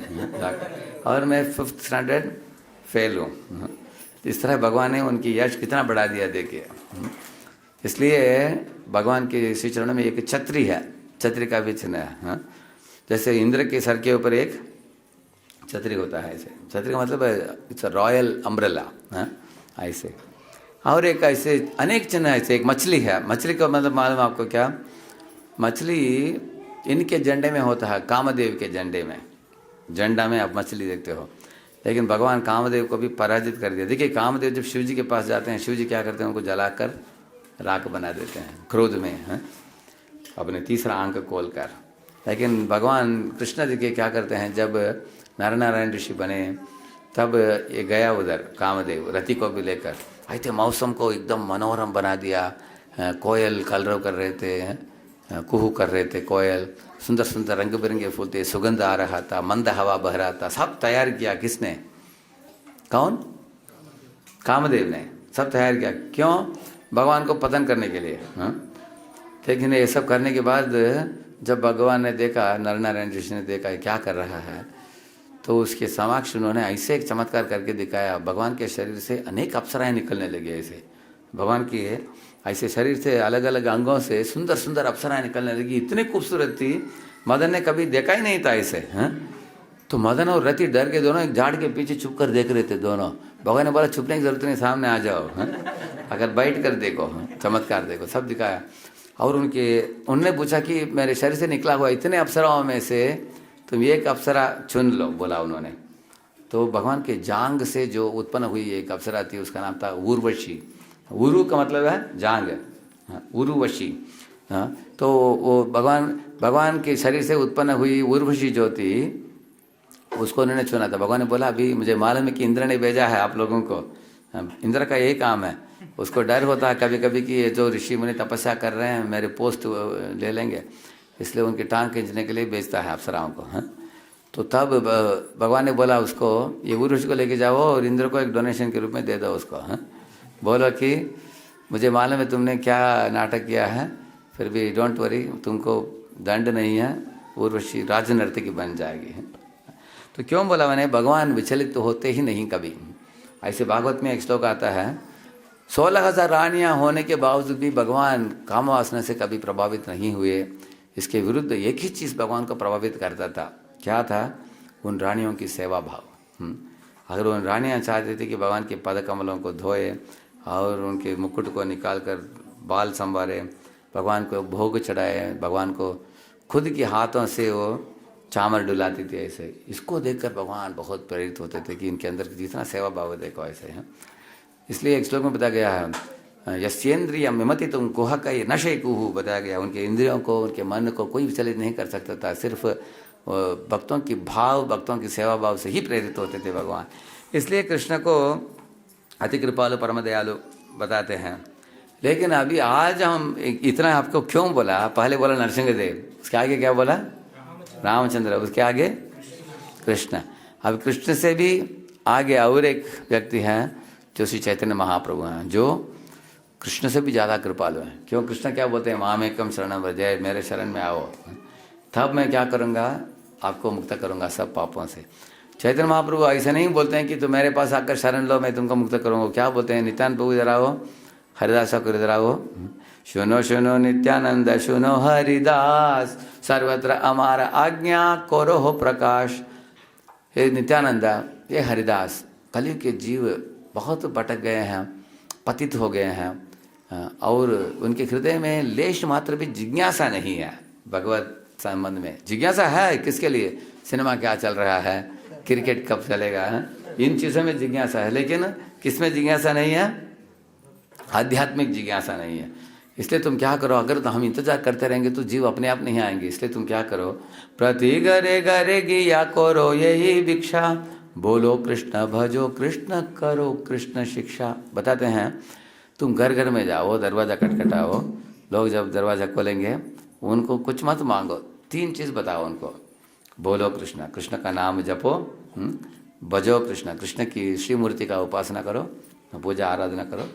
और मैं 5th स्टैंडर्ड फेल हूँ। इस तरह भगवान ने उनकी यश कितना बढ़ा दिया देखिए। इसलिए भगवान के श्री चरणों में एक छतरी है, छतरी का भी चिन्ह है। जैसे इंद्र के सर के ऊपर एक छतरी होता है, ऐसे छतरी का मतलब इट्स अ रॉयल अम्ब्रेला ऐसे। और एक ऐसे अनेक चिन्ह ऐसे, एक मछली है। मछली का मतलब मालूम आपको क्या? मछली इनके झंडे में होता है, कामदेव के झंडे में, झंडा में आप मछली देखते हो। लेकिन भगवान कामदेव को भी पराजित कर दिया। देखिए कामदेव जब शिव जी के पास जाते हैं, शिव जी क्या करते हैं, उनको जलाकर राख बना देते हैं क्रोध में, अपने तीसरा आंख खोल कर। लेकिन भगवान कृष्ण जी के क्या करते हैं, जब नारायण ऋषि बने तब ये गया उधर कामदेव रति को भी लेकर, ऐसे मौसम को एकदम मनोरम बना दिया। कोयल कलरव कर रहे थे, कुहू कर रहे थे कोयल, सुंदर सुंदर रंग बिरंगे फूल थे, सुगंध आ रहा था, मंद हवा बह रहा था। सब तैयार किया किसने? कौन? कामदेव ने सब तैयार किया। क्यों? भगवान को पतन करने के लिए। लेकिन ये सब करने के बाद जब भगवान ने देखा, नारायण ऋषि ने देखा क्या कर रहा है, तो उसके समक्ष उन्होंने ऐसे एक चमत्कार करके दिखाया। भगवान के शरीर से अनेक अप्सराएं निकलने लगी। ऐसे भगवान की ऐसे शरीर से अलग अलग अंगों से सुंदर सुंदर अप्सराएं निकलने लगी, इतनी खूबसूरत थी, मदन ने कभी देखा ही नहीं था ऐसे। तो मदन और रति डर के दोनों एक झाड़ के पीछे छुप कर देख रहे थे दोनों। भगवान ने बोला छुपने की जरूरत नहीं, सामने आ जाओ, अगर बैठ कर देखो, चमत्कार देखो। सब दिखाया। और उनने पूछा कि मेरे शरीर से निकला हुआ इतने अप्सराओं में से तुम एक अप्सरा चुन लो, बोला उन्होंने। तो भगवान के जांग से जो उत्पन्न हुई एक अप्सरा थी, उसका नाम था उर्वशी। उरु का मतलब है जांग, उर्वशी। तो वो भगवान के शरीर से उत्पन्न हुई उर्वशी जो थी, उसको उन्होंने चुना था। भगवान ने बोला अभी मुझे मालूम है कि इंद्र ने भेजा है आप लोगों को। इंद्र का यही काम है, उसको डर होता है कभी कभी कि ये जो ऋषि मुनि तपस्या कर रहे हैं मेरे पोस्ट ले लेंगे, इसलिए उनकी टांग खींचने के लिए भेजता है अप्सराओं को। तो तब भगवान ने बोला उसको, ये उर्वशी को लेके जाओ और इंद्र को एक डोनेशन के रूप में दे दो उसको। बोलो कि मुझे मालूम है तुमने क्या नाटक किया है, फिर भी डोंट वरी, तुमको दंड नहीं है, उर्वशी राजनर्तकी बन जाएगी। तो क्यों बोला मैंने? भगवान विचलित तो होते ही नहीं कभी। ऐसे भागवत में एक श्लोक आता है, 16,000 रानियां होने के बावजूद भी भगवान काम वासना से कभी प्रभावित नहीं हुए। इसके विरुद्ध एक ही चीज़ भगवान को प्रभावित करता था, क्या था? उन रानियों की सेवा भाव। अगर उन रानियां चाहती थी कि भगवान के पद कमलों को धोए और उनके मुकुट को निकाल कर बाल संवारे, भगवान को भोग चढ़ाए, भगवान को खुद के हाथों से वो चामर डुलाती थी ऐसे, इसको देखकर भगवान बहुत प्रेरित होते थे कि इनके अंदर जितना सेवा भाव देखो ऐसे हैं। इसलिए एक श्लोक में बताया गया है, यस्येन्द्रिय मिमति तुम कुह कई नशे कुहू, बताया गया उनके इंद्रियों को, उनके मन को कोई विचलित नहीं कर सकता था, सिर्फ भक्तों की भाव, भक्तों की सेवा भाव से ही प्रेरित होते थे भगवान। इसलिए कृष्ण को अति कृपालु परम दयालु बताते हैं। लेकिन अभी आज हम इतना आपको क्यों बोला? पहले बोला नरसिंहदेव, उसके आगे क्या बोला? रामचंद्र, उसके आगे कृष्ण। अब कृष्ण से भी आगे और एक व्यक्ति हैं जो श्री चैतन्य महाप्रभु हैं, जो कृष्ण से भी ज़्यादा कृपालु हैं। क्यों? कृष्ण क्या बोलते हैं? मामेकम शरणं व्रज, मेरे शरण में आओ, तब मैं क्या करूँगा? आपको मुक्त करूँगा सब पापों से। चैतन्य महाप्रभु ऐसा नहीं बोलते हैं कि तुम मेरे पास आकर शरण लो, मैं तुमको मुक्त करूँगा। क्या बोलते हैं? नित्यानंद प्रभु इधर आओ, हरिदास ठाकुर इधर आओ, सुनो सुनो नित्यानंद सुनो हरिदास, सर्वत्र हमारा आज्ञा करो हो प्रकाश। हे नित्यानंद, ये हरिदास, कलयुग के जीव बहुत भटक गए हैं, पतित हो गए हैं, और उनके हृदय में लेश मात्र भी जिज्ञासा नहीं है। भगवत संबंध में जिज्ञासा है, किसके लिए? सिनेमा क्या चल रहा है, क्रिकेट कब चलेगा, इन चीज़ों में जिज्ञासा है, लेकिन किस में जिज्ञासा नहीं है? आध्यात्मिक जिज्ञासा नहीं है। इसलिए तुम क्या करो, अगर तो हम इंतजार करते रहेंगे तो जीव अपने आप नहीं आएंगे। इसलिए तुम क्या करो, प्रति घरे घरे गिया करो यही भिक्षा, बोलो कृष्ण भजो कृष्ण करो कृष्ण शिक्षा। बताते हैं, तुम घर घर में जाओ, दरवाज़ा खटखटाओ, लोग जब दरवाज़ा खोलेंगे उनको कुछ मत मांगो, 3 चीज़ बताओ उनको। बोलो कृष्ण, कृष्ण का नाम जपो, भजो कृष्ण, कृष्ण की श्री मूर्ति का उपासना करो, पूजा आराधना करो,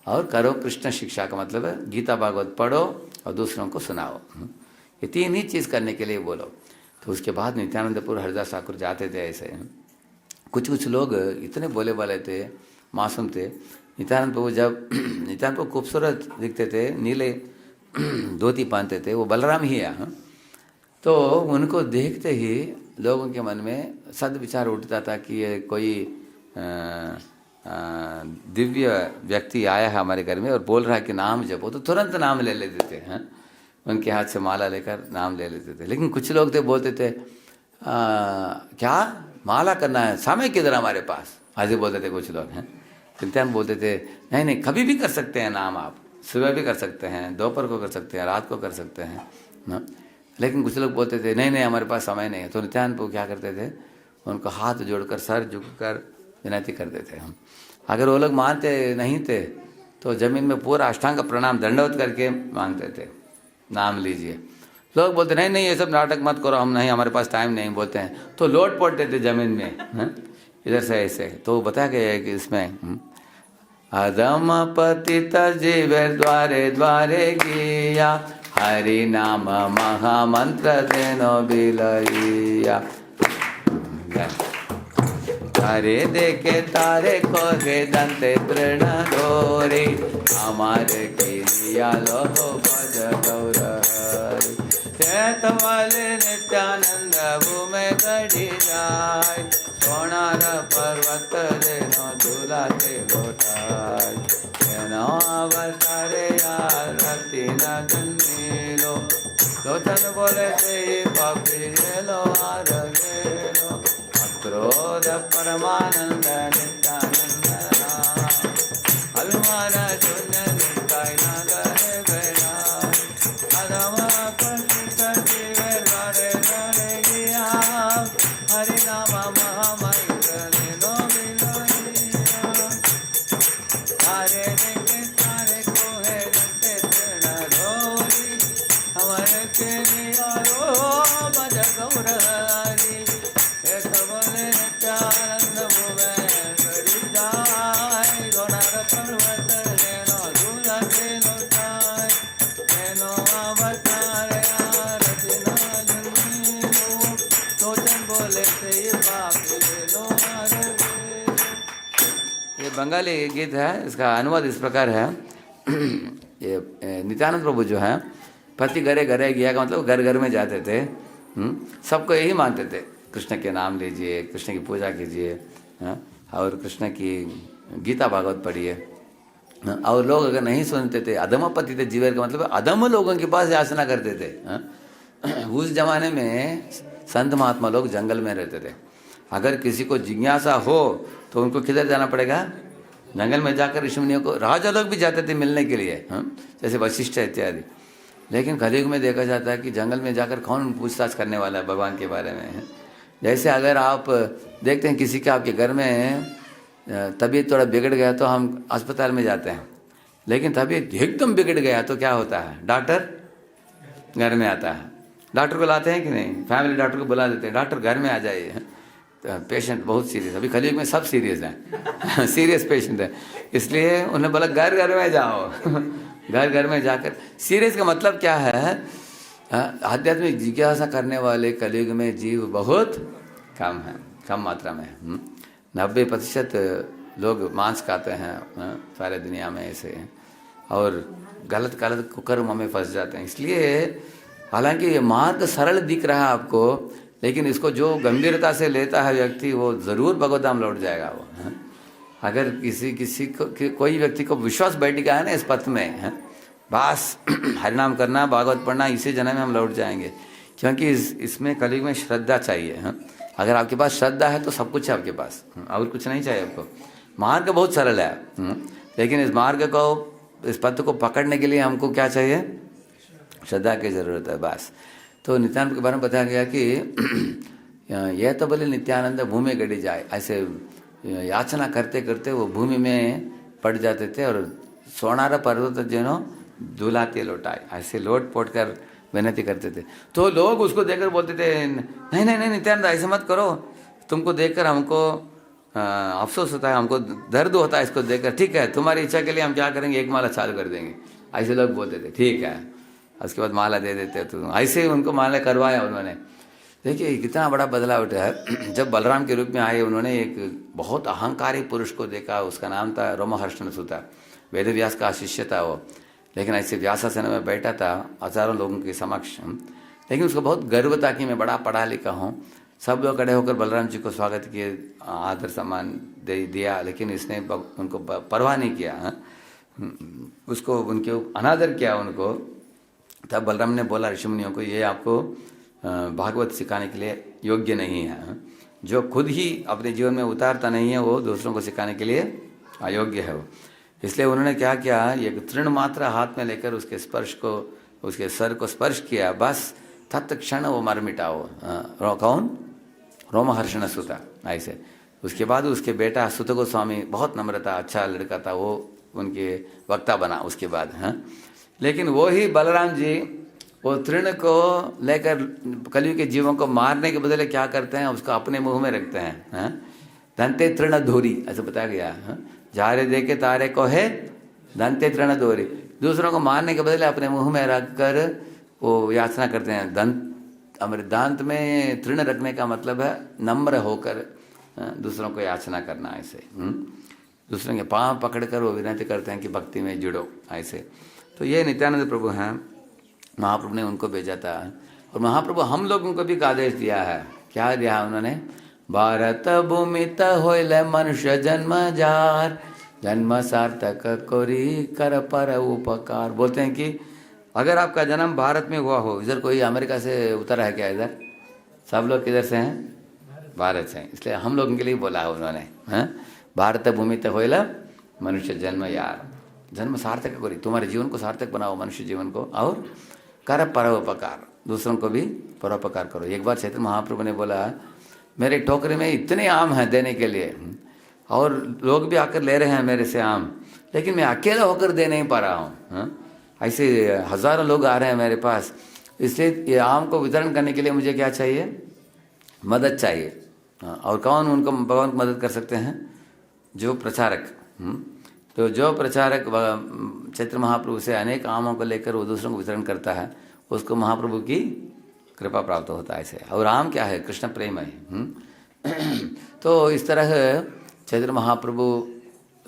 और करो कृष्ण शिक्षा का मतलब है गीता भागवत पढ़ो और दूसरों को सुनाओ। ये 3 ही चीज़ करने के लिए बोलो। तो उसके बाद नित्यानंदपुर हरिदास ठाकुर जाते थे ऐसे। कुछ लोग इतने बोले वाले थे, मासूम थे। नित्यानंद प्रभु जब नित्यानंद प्रभु खूबसूरत दिखते थे, नीले धोती पहनते थे, वो बलराम ही है। तो उनको देखते ही लोगों के मन में सद्विचार उठता था कि ये कोई दिव्य व्यक्ति आया है हमारे घर में और बोल रहा है कि नाम जपो, तो तुरंत नाम ले लेते थे। उनके हाथ से माला लेकर नाम ले लेते थे। लेकिन कुछ लोग थे बोलते थे क्या माला करना है, समय किधर हमारे पास, ऐसे बोलते थे कुछ लोग हैं। नित्यानंद बोलते थे नहीं नहीं, कभी भी कर सकते हैं नाम, आप सुबह भी कर सकते हैं, दोपहर को कर सकते हैं, रात को कर सकते हैं ना। लेकिन कुछ लोग बोलते थे नहीं नहीं हमारे पास समय नहीं है। तो नित्यानंद प्रभु क्या करते थे, उनको हाथ जोड़कर सर झुककर विनती करते थे। हम अगर वो लोग मानते नहीं थे तो जमीन में पूरा अष्टांग प्रणाम दंडवत करके मांगते थे, नाम लीजिए। लोग बोलते नहीं नहीं ये सब नाटक मत करो, हम नहीं, हमारे पास टाइम नहीं बोलते हैं, तो लोट पड़ते थे जमीन में इधर से ऐसे। तो बताया गया है कि इसमें अधम पतित जीव द्वारे द्वारे गिया, हरि नाम महामंत्र देनो बिलैया। तारे देखे तारे को दंते तृण डोरी, हमारे किया लोहो भज गौर हरि। वाले नित्यानंद भूमे गढ़ी जाय, सोनार पर्वत देनो झूलाते लोटाय। अवतारे आरती नीलो, लोचन बोले ते पापी गेलो आर गेलो। क्रोध परमानंद नित्यानंद अभिमान शून्य नित्याय नगर बेरा। अधम पतित जीव द्वारे द्वारे गिया, हरि नाम महामंत्र देनो बिलैया। तारे देखे तारे को है दंते तृण डोरी, हमारे के लिया रो भज गौर हरि। नित्यानंद भूमे गढ़ी जाय, सोनार पर्वत देनो झूलाते लोटाय। देनो अवतारे आरती नीलो, लोचन बोले ते पापी गेलो आर गेलो। ये बंगाली गीत है, इसका अनुवाद इस प्रकार है। ये नित्यानंद प्रभु जो है, पति घरे घरे गया का मतलब घर घर में जाते थे, सबको यही मानते थे, कृष्ण के नाम लीजिए, कृष्ण की पूजा कीजिए, और कृष्ण की गीता भागवत पढ़िए। और लोग अगर नहीं सुनते थे, अधम पति थे जीवन का मतलब अधम लोगों के पास याचना करते थे। उस जमाने में संत महात्मा लोग जंगल में रहते थे। अगर किसी को जिज्ञासा हो तो उनको किधर जाना पड़ेगा? जंगल में जाकर ऋषि मुनियों को, राजा लोग भी जाते थे मिलने के लिए, जैसे वशिष्ठ इत्यादि। लेकिन कलयुग में देखा जाता है कि जंगल में जाकर कौन पूछताछ करने वाला है भगवान के बारे में। जैसे अगर आप देखते हैं किसी के आपके घर में तबीयत थोड़ा बिगड़ गया तो हम अस्पताल में जाते हैं, लेकिन तबीयत एकदम बिगड़ गया तो क्या होता है? डॉक्टर घर में आता है। डॉक्टर को लाते हैं कि नहीं? फैमिली डॉक्टर को बुला देते हैं, डॉक्टर घर में आ जाइए, तो पेशेंट बहुत सीरियस। अभी कलयुग में सब सीरियस हैं सीरियस पेशेंट है, इसलिए उन्हें बोला घर घर में जाओ घर घर में जाकर। सीरियस का मतलब क्या है? आध्यात्मिक जिज्ञासा करने वाले कलयुग में जीव बहुत कम है, कम मात्रा में। 90% लोग मांस खाते हैं सारे दुनिया में ऐसे, और गलत गलत कुकर्म में फंस जाते हैं। इसलिए हालांकि ये मार्ग सरल दिख रहा है आपको, लेकिन इसको जो गंभीरता से लेता है व्यक्ति, वो ज़रूर भगवतधाम लौट जाएगा वो। अगर किसी को कोई व्यक्ति को विश्वास बैठ गया है ना इस पथ में, बस हरिनाम करना, भागवत पढ़ना, इसी जन्म में हम लौट जाएंगे। क्योंकि इसमें कलयुग में श्रद्धा चाहिए। अगर आपके पास श्रद्धा है तो सब कुछ है आपके पास, और कुछ नहीं चाहिए आपको। मार्ग बहुत सरल है, लेकिन इस मार्ग को, इस पथ को पकड़ने के लिए हमको क्या चाहिए? श्रद्धा की ज़रूरत है बस। तो नित्यानंद के बारे में बताया गया कि यह तो बोले नित्यानंद भूमि गड़ी जाए, ऐसे याचना करते करते वो भूमि में पड़ जाते थे, और सोनार पर्वत जिनो दुलाते लौटाए, ऐसे लोट पोट कर विनती करते थे। तो लोग उसको देखकर बोलते थे, नहीं नहीं नहीं नित्यानंद ऐसे मत करो, तुमको देखकर हमको अफसोस होता है, हमको दर्द होता है इसको देखकर। ठीक है, तुम्हारी इच्छा के लिए हम क्या करेंगे, एक माला चालू कर देंगे, ऐसे लोग बोलते थे। ठीक है, उसके बाद माला दे देते, तो ऐसे ही उनको माला करवाया उन्होंने। देखिए कितना बड़ा बदलाव उठा है। जब बलराम के रूप में आए, उन्होंने एक बहुत अहंकारी पुरुष को देखा, उसका नाम था रोमहर्षण सुता, वेद व्यास का शिष्य था वो। लेकिन ऐसे व्यासासन में बैठा था हजारों लोगों के समक्ष, लेकिन उसको बहुत गर्व था कि मैं बड़ा पढ़ा लिखा हूँ। सब लोग खड़े होकर बलराम जी को स्वागत किए, आदर सम्मान दिया, लेकिन इसने उनको परवाह नहीं किया, उसको उनके अनादर किया उनको। तब बलराम ने बोला ऋषि मुनियों को, ये आपको भागवत सिखाने के लिए योग्य नहीं है। जो खुद ही अपने जीवन में उतारता नहीं है, वो दूसरों को सिखाने के लिए अयोग्य है वो। इसलिए उन्होंने क्या किया, एक तृण मात्र हाथ में लेकर उसके स्पर्श को, उसके सर को स्पर्श किया, बस तत्क्षण वो मर मिटा वो। कौन? रोमहर्षण सुता। ऐसे उसके बाद उसके बेटा सुत गोस्वामी, बहुत नम्र था, अच्छा लड़का था, वो उनके वक्ता बना उसके बाद। लेकिन वो ही बलराम जी वो तृण को लेकर कलयुग के जीवों को मारने के बदले क्या करते हैं, उसको अपने मुंह में रखते हैं। दंते तृण धोरी ऐसा बताया गया। जारे देखे तारे को है दंते तृण धोरी। दूसरों को मारने के बदले अपने मुंह में रखकर वो याचना करते हैं। हमारे दांत में तृण रखने का मतलब है नम्र होकर दूसरों को याचना करना। ऐसे दूसरों के पांव पकड़कर वो विनती करते हैं कि भक्ति में जुड़ो। ऐसे तो ये नित्यानंद प्रभु हैं, महाप्रभु ने उनको भेजा था। और महाप्रभु हम लोगों को भी एक आदेश दिया है। क्या दिया उन्होंने? भारत भूमित होइले मनुष्य जन्म जार, जन्म सार्थक कोरी कर पर उपकार। बोलते हैं कि अगर आपका जन्म भारत में हुआ हो, इधर कोई अमेरिका से उतरा है क्या? इधर सब लोग किधर से हैं? भारत से हैं। इसलिए हम लोगों के लिए बोला है उन्होंने, भारत भूमित होइले मनुष्य जन्म यार, जन्म सार्थक करी, तुम्हारे जीवन को सार्थक बनाओ, मनुष्य जीवन को, और कर परोपकार, दूसरों को भी परोपकार करो। एक बार चैतन्य महाप्रभु ने बोला, मेरे टोकरी में इतने आम हैं देने के लिए, और लोग भी आकर ले रहे हैं मेरे से आम, लेकिन मैं अकेला होकर दे नहीं पा रहा हूँ। ऐसे हजारों लोग आ रहे हैं मेरे पास, इसलिए ये आम को वितरण करने के लिए मुझे क्या चाहिए? मदद चाहिए। और कौन उनको भगवान को मदद कर सकते हैं? जो प्रचारक। तो जो प्रचारक चैत्र महाप्रभु से अनेक आमों को लेकर वो दूसरों को वितरण करता है, उसको महाप्रभु की कृपा प्राप्त होता है। ऐसे और आम क्या है? कृष्ण प्रेम है। तो इस तरह चैत्र महाप्रभु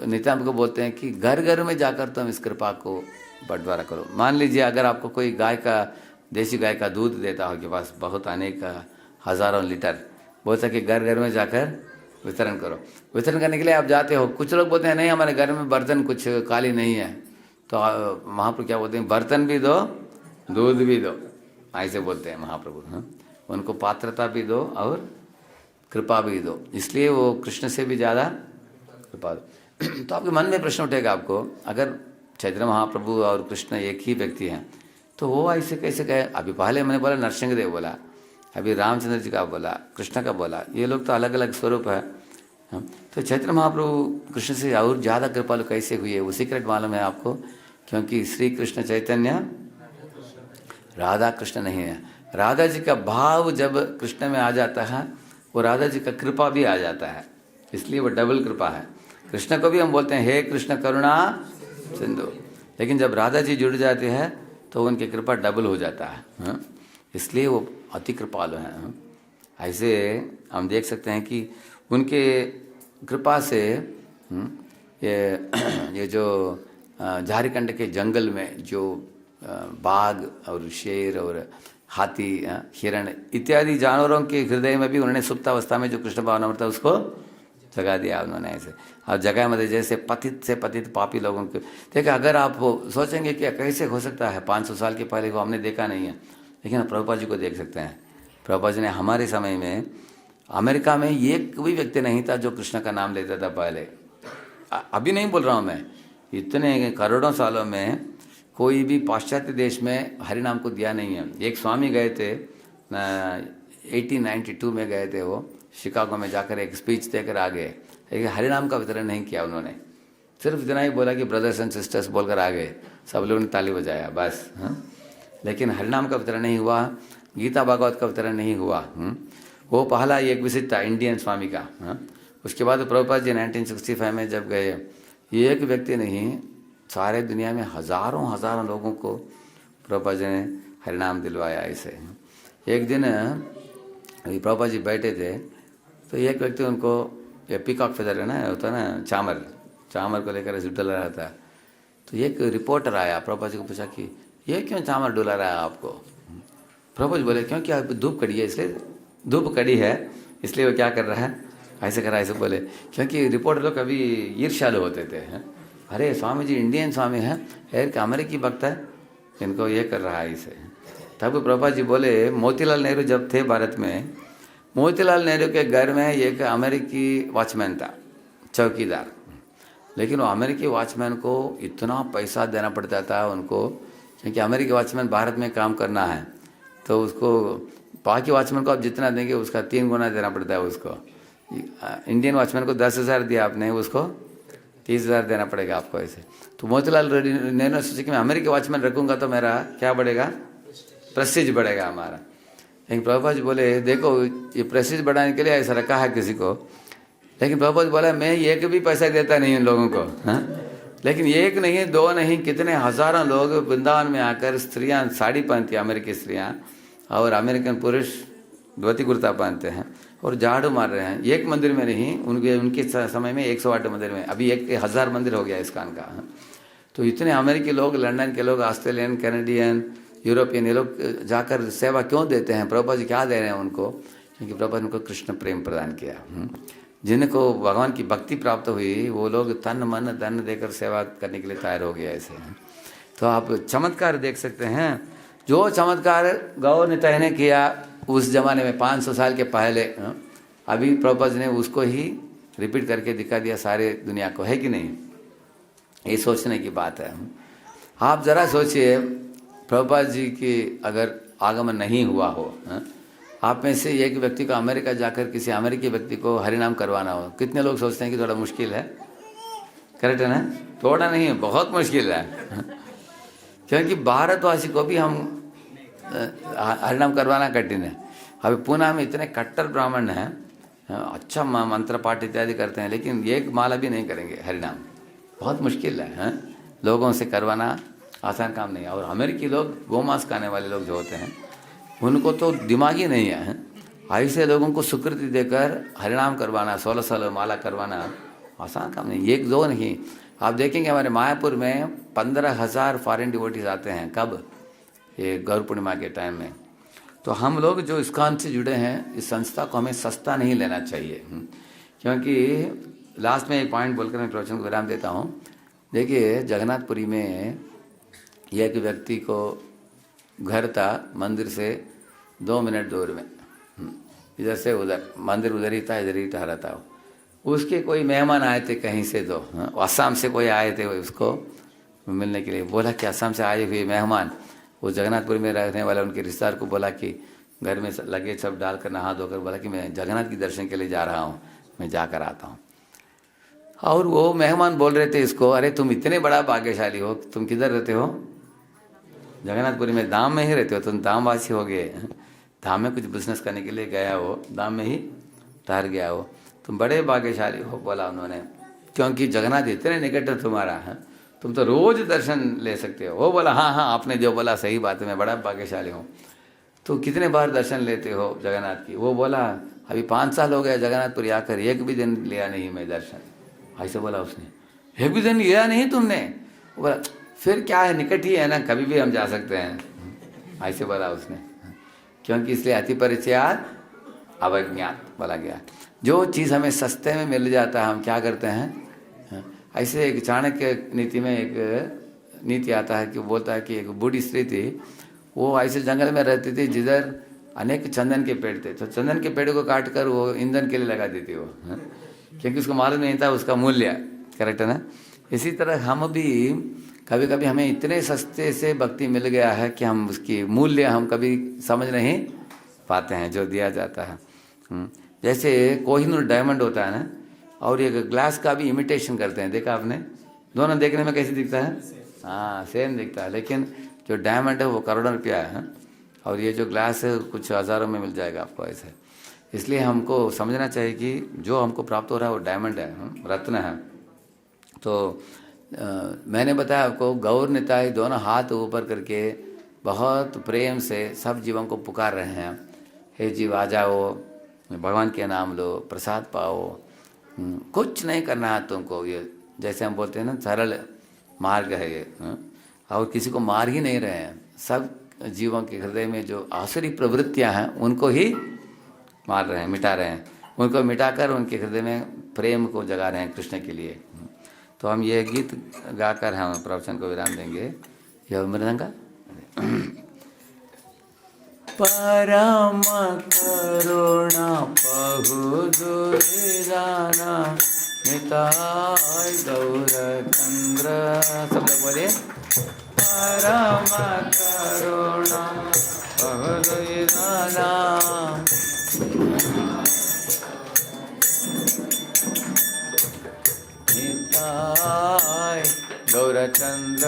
नित्यानंद को बोलते हैं कि घर घर में जाकर तुम इस कृपा को बंटवारा करो। मान लीजिए अगर आपको कोई गाय का, देसी गाय का दूध देता हो, के पास बहुत अनेक हज़ारों लीटर, बोलता कि घर घर में जाकर वितरण करो। वितरण करने के लिए आप जाते हो, कुछ लोग बोलते हैं नहीं हमारे घर में बर्तन कुछ खाली नहीं है, तो महाप्रभु क्या बोलते हैं, बर्तन भी दो दूध भी दो, ऐसे बोलते हैं महाप्रभु। हाँ, उनको पात्रता भी दो और कृपा भी दो, इसलिए वो कृष्ण से भी ज़्यादा कृपा दो। तो आपके मन में प्रश्न उठेगा आपको, अगर चैतन्य महाप्रभु और कृष्ण एक ही व्यक्ति हैं तो वो ऐसे कैसे कहे। अभी पहले मैंने बोला नरसिंहदेव बोला, अभी रामचंद्र जी का बोला, कृष्ण का बोला, ये लोग तो अलग अलग स्वरूप है। तो चैतन्य महाप्रभु कृष्ण से और ज़्यादा कृपालु कैसे हुई है, वो सीक्रेट मालूम है आपको, क्योंकि श्री कृष्ण चैतन्य राधा कृष्ण नहीं है। राधा जी का भाव जब कृष्ण में आ जाता है, वो राधा जी का कृपा भी आ जाता है, इसलिए वो डबल कृपा है। कृष्ण को भी हम बोलते हैं हे कृष्ण करुणा सिंधु, लेकिन जब राधा जी जुड़ जाते हैं तो उनकी कृपा डबल हो जाता है, इसलिए वो अति कृपालु हैं। ऐसे हम देख सकते हैं कि उनके कृपा से ये जो झारखंड के जंगल में जो बाघ और शेर और हाथी, हिरण इत्यादि जानवरों के हृदय में भी उन्होंने सुप्त अवस्था में जो कृष्ण भावना था उसको जगा दिया उन्होंने ऐसे। और जगह में जैसे पतित से पतित पापी लोगों को देखा, अगर आप सोचेंगे कि कैसे हो सकता है, 500 साल के पहले को हमने देखा नहीं है, लेकिन प्रभुपाद जी को देख सकते हैं। प्रभुपाद जी ने हमारे समय में अमेरिका में एक भी व्यक्ति नहीं था जो कृष्ण का नाम लेता था पहले। अभी नहीं बोल रहा हूँ मैं, इतने करोड़ों सालों में कोई भी पाश्चात्य देश में हरि नाम को दिया नहीं है। एक स्वामी गए थे 1892 में गए थे, वो शिकागो में जाकर एक स्पीच देकर आ गए, लेकिन हरि नाम का वितरण नहीं किया उन्होंने। सिर्फ इतना ही बोला कि ब्रदर्स एंड सिस्टर्स बोलकर आ गए, सब लोगों ने ताली बजाया बस। लेकिन हरिनाम का वितरण नहीं हुआ, गीता भागवत का वितरण नहीं हुआ। वो पहला एक विजिट था इंडियन स्वामी का। उसके बाद प्रभुपाद जी 1965 में जब गए, एक व्यक्ति नहीं, सारे दुनिया में हजारों हजारों लोगों को प्रभुपाद जी ने हरिनाम दिलवाया। ऐसे एक दिन प्रभुपाद जी बैठे थे, तो एक व्यक्ति उनको, ये पीकॉक फेदर है ना, होता ना चामर को लेकर ऐसे डुला रहा था। तो एक रिपोर्टर आया, प्रभुपाद जी को पूछा कि ये क्यों चामर डुला रहा है आपको। प्रभुपाद जी बोले क्योंकि आप धूप कड़ी है, इसलिए धूप कड़ी है इसलिए वो क्या कर रहा है, ऐसे कर रहा है, ऐसे बोले। क्योंकि रिपोर्टर लोग कभी ईर्ष्यालु होते थे, अरे स्वामी जी इंडियन स्वामी हैं, एक अमेरिकी भक्त है, इनको ये कर रहा है इसे। तब प्रभुपाद जी बोले मोतीलाल नेहरू जब थे भारत में, मोतीलाल नेहरू के घर में एक अमेरिकी वॉचमैन था, चौकीदार, लेकिन वो अमेरिकी वॉचमैन को इतना पैसा देना पड़ता था उनको, क्योंकि अमेरिकी वॉचमैन भारत में काम करना है तो उसको बाकी वॉचमैन को आप जितना देंगे उसका 3 गुना देना पड़ता है उसको। इंडियन वॉचमैन को 10,000 दिया आपने, उसको 30,000 देना पड़ेगा आपको ऐसे। तो मोतीलाल नेहरू ने सोचा कि मैं अमेरिकी वॉचमैन रखूँगा तो मेरा क्या बढ़ेगा, प्रेस्टीज बढ़ेगा हमारा। लेकिन प्रभुपाद जी बोले देखो ये प्रेस्टीज बढ़ाने के लिए ऐसा रखा है किसी को, लेकिन प्रभुपाद जी बोला मैं एक भी पैसा देता नहीं इन लोगों को। लेकिन एक नहीं, 2 नहीं, कितने हजारों लोग वृंदावन में आकर, स्त्रियां साड़ी पहनती हैं अमेरिकी स्त्रियां, और अमेरिकन पुरुष धोती कुर्ता पहनते हैं और झाड़ू मार रहे हैं। एक मंदिर में नहीं, उनके समय में 108 मंदिर में, अभी 1000 मंदिर हो गया इस्कॉन का। तो इतने अमेरिकी लोग, लंदन के लोग, ऑस्ट्रेलियन, कैनेडियन, यूरोपियन, ये लोग जाकर सेवा क्यों देते हैं, प्रभुपाद जी क्या दे रहे हैं उनको, क्योंकि प्रभुपाद उनको कृष्ण प्रेम प्रदान किया। जिनको भगवान की भक्ति प्राप्त हुई वो लोग तन मन धन देकर सेवा करने के लिए तैयार हो गया ऐसे। तो आप चमत्कार देख सकते हैं, जो चमत्कार गौर निताई ने किया उस जमाने में 500 साल के पहले, अभी प्रभुपाद जी ने उसको ही रिपीट करके दिखा दिया सारे दुनिया को, है कि नहीं। ये सोचने की बात है। आप जरा सोचिए प्रभुपाद जी की अगर आगमन नहीं हुआ हो, आप में से एक व्यक्ति को अमेरिका जाकर किसी अमेरिकी व्यक्ति को हरिनाम करवाना हो, कितने लोग सोचते हैं कि थोड़ा मुश्किल है, करेक्ट है ना। थोड़ा नहीं, बहुत मुश्किल है, क्योंकि भारतवासी को भी हम हरिनाम करवाना कठिन है। अभी पुणे में इतने कट्टर ब्राह्मण हैं, अच्छा मंत्र पाठ इत्यादि करते हैं, लेकिन एक माला भी नहीं करेंगे हरिनाम, बहुत मुश्किल है। लोगों से करवाना आसान काम नहीं है। और अमेरिकी लोग, गोमांस खाने वाले लोग जो होते हैं, उनको तो दिमाग ही नहीं है। ऐसे लोगों को स्वीकृति देकर हरिनाम करवाना, 16 साल माला करवाना आसान काम नहीं, एक दो नहीं। आप देखेंगे हमारे मायापुर में 15,000 फॉरेन डिवोटीज आते हैं। कब? ये गौर पूर्णिमा के टाइम में। तो हम लोग जो इस्कॉन से जुड़े हैं, इस संस्था को हमें सस्ता नहीं लेना चाहिए। क्योंकि लास्ट में एक पॉइंट बोलकर मैं प्रवचन को विराम देता हूँ। देखिए, जगन्नाथपुरी में एक व्यक्ति को घर था मंदिर से 2 मिनट दूर में, इधर से उधर, मंदिर उधर ही था, इधर ही ठहरा था। उसके कोई मेहमान आए थे कहीं से, तो असम से कोई आए थे उसको मिलने के लिए। बोला कि असम से आए हुए मेहमान, वो जगन्नाथपुरी में रहने वाला उनके रिश्तेदार को बोला कि घर में लगे सब डालकर नहा धोकर, बोला कि मैं जगन्नाथ की दर्शन के लिए जा रहा हूँ, मैं जाकर आता हूँ। और वो मेहमान बोल रहे थे इसको, अरे तुम इतने बड़ा भाग्यशाली हो, तुम किधर रहते हो? जगन्नाथपुरी में, धाम में ही रहते हो, तुम धामवासी हो गए। धाम में कुछ बिजनेस करने के लिए गया हो, धाम में ही ठहर गया हो, तुम बड़े भाग्यशाली हो, बोला उन्होंने। क्योंकि जगन्नाथ इतने निकट है तुम्हारा है, तुम तो रोज दर्शन ले सकते हो। वो बोला हाँ हाँ, आपने जो बोला सही बात है, मैं बड़ा भाग्यशाली हूँ। तो कितने बार दर्शन लेते हो जगन्नाथ की? वो बोला अभी 5 साल हो गया जगन्नाथपुरी आकर, एक भी दिन लिया नहीं मैं दर्शन। ऐसे बोला उसने, एक भी दिन लिया नहीं तुमने? वो बोला फिर क्या है, निकट ही है ना, कभी भी हम जा सकते हैं, ऐसे बोला उसने। क्योंकि इसलिए अति परिचयात अवज्ञात बोला गया। जो चीज़ हमें सस्ते में मिल जाता है हम क्या करते हैं? ऐसे एक चाणक्य नीति में एक नीति आता है कि बोलता है कि एक बूढ़ी स्त्री थी, वो ऐसे जंगल में रहती थी जिधर अनेक चंदन के पेड़ थे। तो चंदन के पेड़ को काट कर वो ईंधन के लिए लगा देती वो, क्योंकि उसको मालूम नहीं था उसका मूल्य। करेक्ट है ना? इसी तरह हम भी कभी कभी हमें इतने सस्ते से भक्ति मिल गया है कि हम उसकी मूल्य हम कभी समझ नहीं पाते हैं जो दिया जाता है। जैसे कोहिनूर डायमंड होता है ना, और एक ग्लास का भी इमिटेशन करते हैं, देखा आपने? दोनों देखने में कैसे दिखता है? हाँ, सेम दिखता है, लेकिन जो डायमंड है वो करोड़ों रुपया है, और ये जो ग्लास है कुछ हज़ारों में मिल जाएगा आपको ऐसे। इसलिए हमको समझना चाहिए कि जो हमको प्राप्त हो रहा है वो डायमंड है, रत्न है। तो मैंने बताया आपको, गौर निताई दोनों हाथ ऊपर करके बहुत प्रेम से सब जीवों को पुकार रहे हैं, हे जीव आ जाओ, भगवान के नाम लो, प्रसाद पाओ, कुछ नहीं करना है तुमको। ये जैसे हम बोलते हैं ना, सरल मार्ग है ये, और किसी को मार ही नहीं रहे हैं। सब जीवों के हृदय में जो आसुरी प्रवृत्तियां हैं उनको ही मार रहे हैं, मिटा रहे हैं। उनको मिटाकर उनके हृदय में प्रेम को जगा रहे हैं कृष्ण के लिए। तो हम ये गीत गाकर हम प्रवचन को विराम देंगे। यह मृदंगा परम करुणा पहु दुर्जाना निताय गौर चंद्र। सब लोग बोलिए, परम करुणा पहु दुर्जाना निताय गौर चंद्र।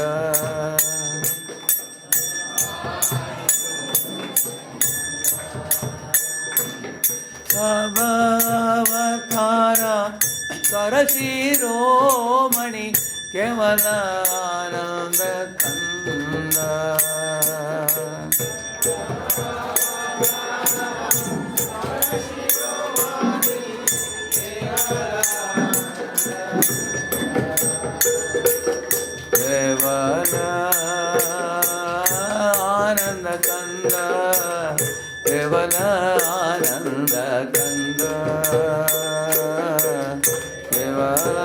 सब अवतारा कर शिरोमणि केवल आनंद कंद। केवल आनंद कंद, केवल आनंद कंद, केवल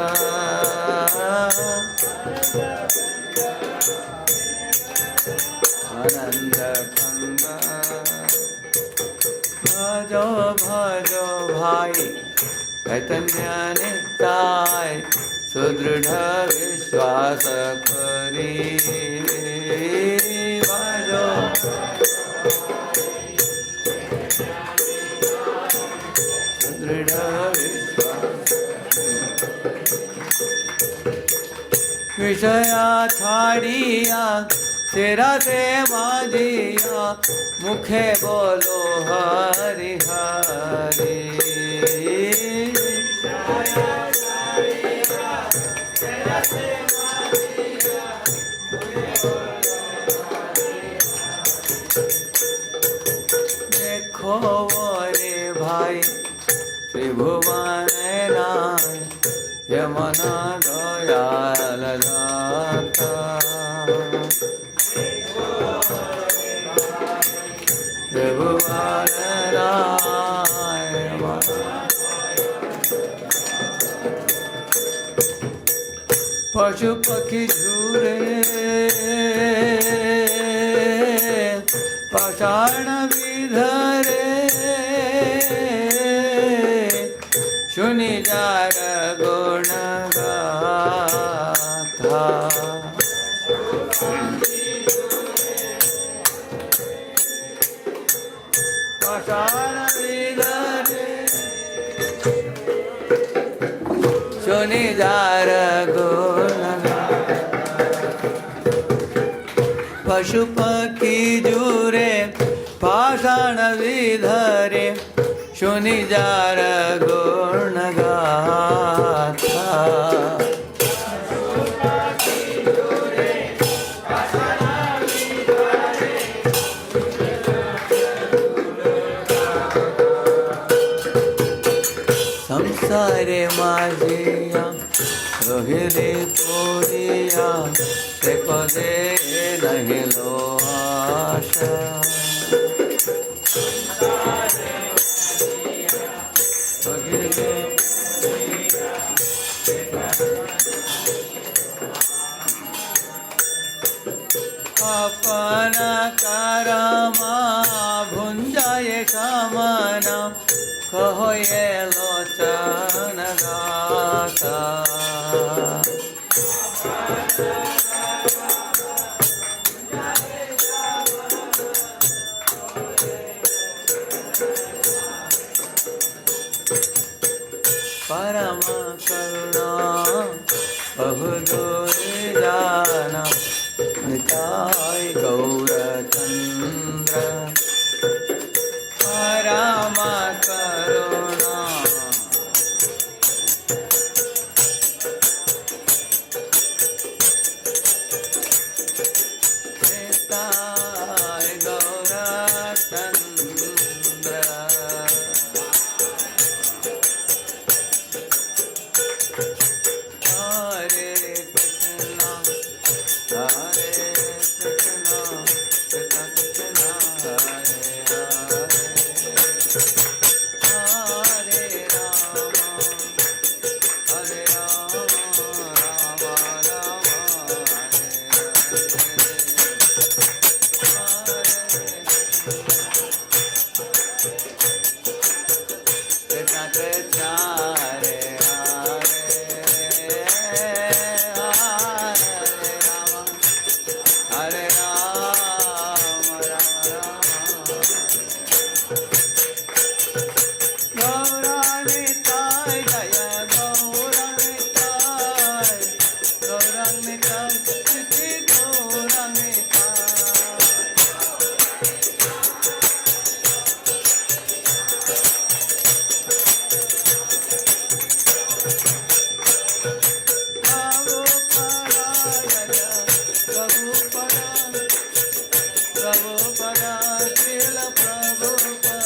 आनंद कंद। भजो भजो भाई चैतन्य निताय, सुदृढ़ विश्वास करी। भजो सुदृढ़ विश्वास, विषया छाड़िया तेरा से माजिया, मुखे बोलो हरि हरि। देखो रे भाई त्रिभुवन नाय, यम मन दयाल दाता त्रिभुवन राय पशु पक्षी झूरे पाषाण विधरे सुनि जार गुण गाथा पाषाण विधरे सुनि जार गुण पशु पक्षी झूरे पाषाण विधरे सुनि जार गुण गाथा संसारे माझिया रोहिले पोरिया ते पदे नहीं लो आशा अपना कारमा भुंजाए कामना कहो ये लोचन गाता परम करुणा बहु दूरी जाना निताय गौरचंद्र परम करुणा निताय गौरचंद्र हरे कृष्णा हरे कृष्णा कृष्ण कृष्ण हरे हरे हरे राम राम राम कृष्ण कृष्ण हरे हरे राम गौरानिताय जय गौरानिताय गौरानिताय श्री प्रभुपदा श्रील प्रभुपदा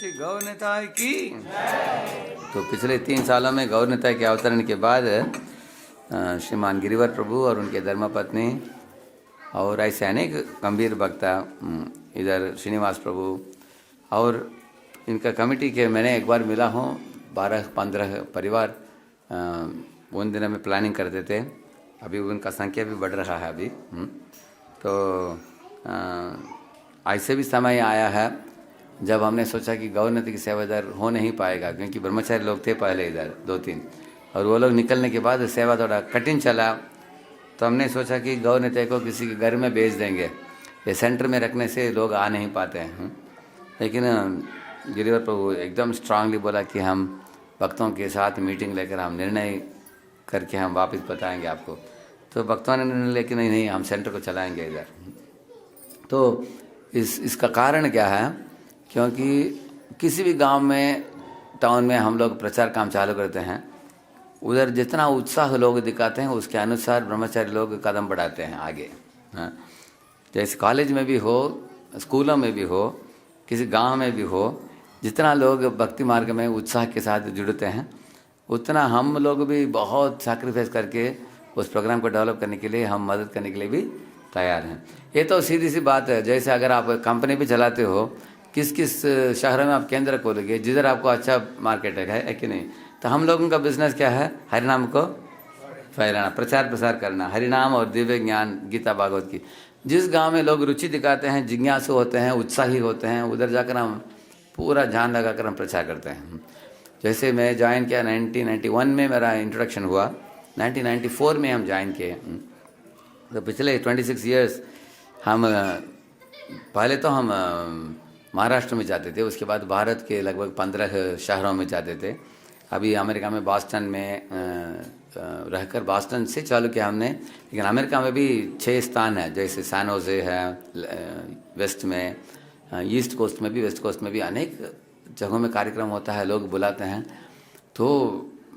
श्री गौर निताय की। तो पिछले 3 सालों में गौर निताय के अवतरण के बाद श्रीमान गिरिवर प्रभु और उनके धर्मपत्नी और ऐसे अनेक गंभीर वक्ता इधर श्रीनिवास प्रभु और इनका कमेटी के मैंने एक बार मिला हूँ 12-15 परिवार उन दिनों में प्लानिंग करते थे। अभी उनका संख्या भी बढ़ रहा है अभी। तो ऐसे भी समय आया है जब हमने सोचा कि गौ निताय की सेवा इधर हो नहीं पाएगा क्योंकि ब्रह्मचारी लोग थे पहले इधर 2-3 और वो लोग निकलने के बाद सेवा थोड़ा कठिन चला। तो हमने सोचा कि गौ निताय को किसी के घर में भेज देंगे, ये सेंटर में रखने से लोग आ नहीं पाते हैं। लेकिन गिरिवर प्रभु एकदम स्ट्रांगली बोला कि हम भक्तों के साथ मीटिंग लेकर हम निर्णय करके हम वापस बताएंगे आपको। तो भक्तों ने निर्णय लिया कि नहीं नहीं, हम सेंटर को चलाएंगे इधर। तो इसका कारण क्या है, क्योंकि किसी भी गांव में, टाउन में हम लोग प्रचार काम चालू करते हैं, उधर जितना उत्साह लोग दिखाते हैं उसके अनुसार ब्रह्मचारी लोग कदम बढ़ाते हैं आगे। हाँ, जैसे कॉलेज में भी हो, स्कूलों में भी हो, किसी गांव में भी हो, जितना लोग भक्ति मार्ग में उत्साह के साथ जुड़ते हैं, उतना हम लोग भी बहुत सैक्रिफाइस करके उस प्रोग्राम को डेवलप करने के लिए, हम मदद करने के लिए भी तैयार हैं। ये तो सीधी सी बात है। जैसे अगर आप कंपनी भी चलाते हो, किस किस शहरों में आप केंद्र खोलोगे, जिधर आपको अच्छा मार्केट है कि नहीं। तो हम लोगों का बिजनेस क्या है, हरिनाम को फैलाना, प्रचार प्रसार करना, हरिनाम और दिव्य ज्ञान, गीता भागवत की। जिस गांव में लोग रुचि दिखाते हैं, जिज्ञासु होते हैं, उत्साही होते हैं, उधर जाकर हम पूरा जान लगाकर हम प्रचार करते हैं। जैसे मैं ज्वाइन किया 1991 में, मेरा इंट्रोडक्शन हुआ, 1994 में हम ज्वाइन किए। तो पिछले 26 ईयर्स हम पहले तो हम महाराष्ट्र में जाते थे, उसके बाद भारत के लगभग 15 शहरों में जाते थे। अभी अमेरिका में बॉस्टन में रहकर, बॉस्टन से चालू किया हमने, लेकिन अमेरिका में भी 6 स्थान है, जैसे सैन होजे है वेस्ट में, ईस्ट कोस्ट में भी, वेस्ट कोस्ट में भी अनेक जगहों में कार्यक्रम होता है, लोग बुलाते हैं। तो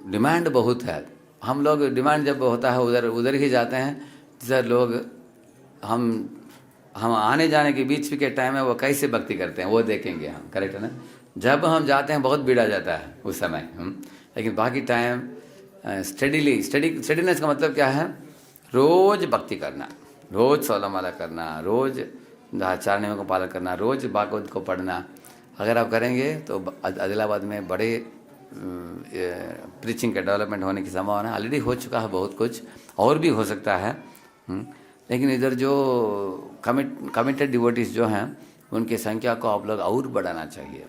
डिमांड बहुत है। हम लोग डिमांड जब होता है उधर उधर ही जाते हैं, जिधर लोग हम आने जाने के बीच के टाइम है वो कैसे भक्ति करते हैं वो देखेंगे हम, करेक्ट है ना। जब हम जाते हैं बहुत भीड़ आ जाता है उस समय, लेकिन बाकी टाइम स्टडीनेस का मतलब क्या है, रोज भक्ति करना, रोज 16 माला करना, रोज 4 नियमों को पालन करना, रोज भागवत को पढ़ना। अगर आप करेंगे तो आदिलाबाद में बड़े प्रीचिंग का डेवलपमेंट होने की संभावना ऑलरेडी हो चुका है, बहुत कुछ और भी हो सकता है। लेकिन इधर जो कमिटेड डिवोटीज जो हैं, उनकी संख्या को आप लोग और बढ़ाना चाहिए,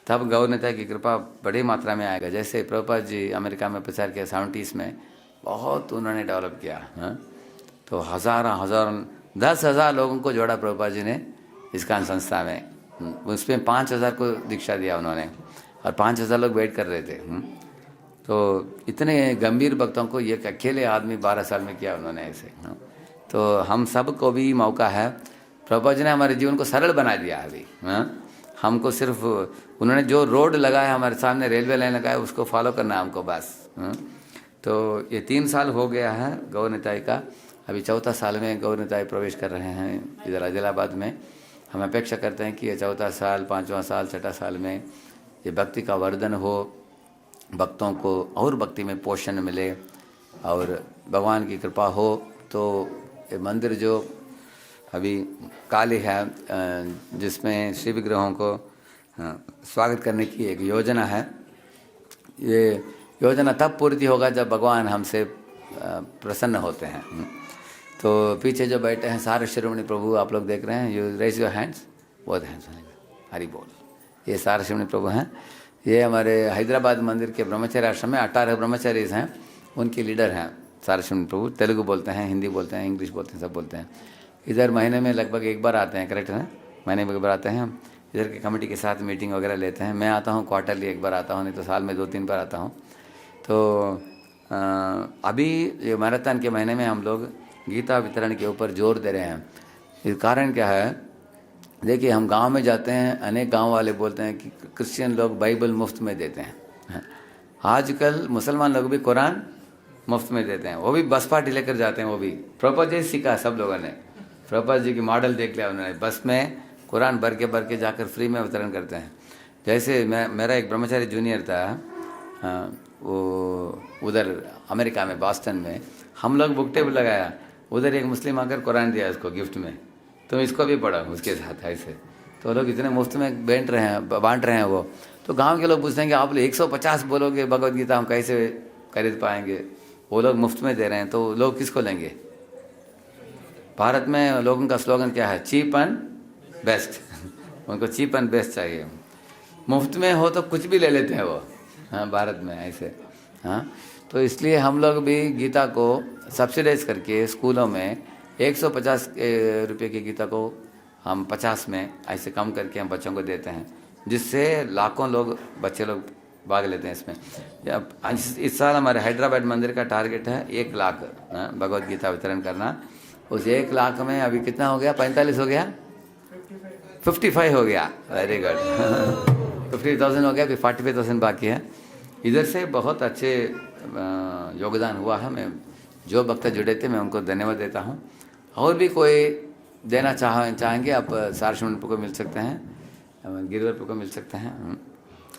तब गौर नेता की कृपा बड़ी मात्रा में आएगा। जैसे प्रभुपाद जी अमेरिका में प्रचार किया 70s में, बहुत उन्होंने डेवलप किया। तो हज़ारों 10,000 लोगों को जोड़ा प्रभुपाद जी ने इस्कॉन संस्था में। उसमें 5,000 को दीक्षा दिया उन्होंने, और 5,000 लोग वेट कर रहे थे। तो इतने गंभीर भक्तों को ये अकेले आदमी 12 साल में किया उन्होंने ऐसे। तो हम सब को भी मौका है, प्रभुपाद जी ने हमारे जीवन को सरल बना दिया अभी। हमको सिर्फ उन्होंने जो रोड लगाया हमारे सामने, रेलवे लाइन लगाया, उसको फॉलो करना है हमको बस। तो ये 3 साल हो गया है गौर निताई का, अभी 4था साल में गौर निताई प्रवेश कर रहे हैं इधर आदिलाबाद में। हम अपेक्षा करते हैं कि ये 4था साल, 5वां साल, 6ठा साल में ये भक्ति का वर्धन हो, भक्तों को और भक्ति में पोषण मिले और भगवान की कृपा हो। तो ये मंदिर जो अभी काली है, जिसमें श्री विग्रहों को स्वागत करने की एक योजना है, ये योजना तब पूर्ति होगा जब भगवान हमसे प्रसन्न होते हैं। तो पीछे जो बैठे हैं सारे शिरोमणि प्रभु आप लोग देख रहे हैं, यू रेज योर हैंड्स, बहुत हैंड्स, हरि बोल। ये सारे शिरोमणि प्रभु हैं। ये हमारे हैदराबाद मंदिर के ब्रह्मचर्य आश्रम में 18 ब्रह्मचारीज हैं, उनके लीडर हैं सारे शिरोमणि प्रभु। तेलुगु बोलते हैं, हिंदी बोलते हैं, इंग्लिश बोलते हैं, सब बोलते हैं। इधर महीने में लगभग 1 बार आते हैं, करेक्ट है ना, महीने में 1 बार आते हैं। हम इधर के कमेटी के साथ मीटिंग वगैरह लेते हैं। मैं आता हूँ क्वार्टरली 1 बार आता हूँ, नहीं तो साल में 2-3 बार आता हूँ। तो अभी ये मैराथन के महीने में हम लोग गीता वितरण के ऊपर जोर दे रहे हैं। इस कारण क्या है, देखिए हम गांव में जाते हैं, अनेक गांव वाले बोलते हैं कि क्रिश्चियन लोग बाइबल मुफ्त में देते हैं। आजकल मुसलमान लोग भी कुरान मुफ्त में देते हैं, वो भी बस पार्टी लेकर जाते हैं। वो भी प्रभुपाद जी सीखा, सब लोगों ने प्रभुपाद जी की मॉडल देख लिया उन्होंने, बस में कुरान भर के जाकर फ्री में वितरण करते हैं। जैसे मेरा एक ब्रह्मचारी जूनियर था, वो उधर अमेरिका में बॉस्टन में, हम लोग बुक टेबल लगाया, उधर एक मुस्लिम आकर कुरान दिया उसको गिफ्ट में, तो इसको भी पढ़ा उसके साथ ऐसे। तो लोग इतने मुफ्त में बांट रहे हैं वो। तो गांव के लोग पूछते हैं कि आप लोग 150 बोलोगे भगवद गीता, हम कैसे खरीद पाएंगे, वो लोग मुफ्त में दे रहे हैं, तो लोग किसको लेंगे। भारत में लोगों का स्लोगन क्या है, चीप एंड बेस्ट। उनको चीप एंड बेस्ट चाहिए, मुफ्त में हो तो कुछ भी ले लेते हैं वो। हाँ, भारत में ऐसे। हाँ, तो इसलिए हम लोग भी गीता को सब्सिडाइज करके स्कूलों में 150 रुपये की गीता को हम 50 में ऐसे कम करके हम बच्चों को देते हैं, जिससे लाखों लोग बच्चे लोग भाग लेते हैं इसमें। इस साल हमारे हैदराबाद मंदिर का टारगेट है 1 लाख भगवत गीता वितरण करना। उस 1 लाख में अभी कितना हो गया? 45 हो गया, 55 हो गया। वेरी गुड 50,000 हो गया, अभी 45,000 बाकी है। इधर से बहुत अच्छे योगदान हुआ है। मैं जो भक्त जुड़े थे मैं उनको धन्यवाद देता हूँ। और भी कोई देना चाहेंगे आप सारस्वत को मिल सकते हैं, गिरिवर को मिल सकते हैं।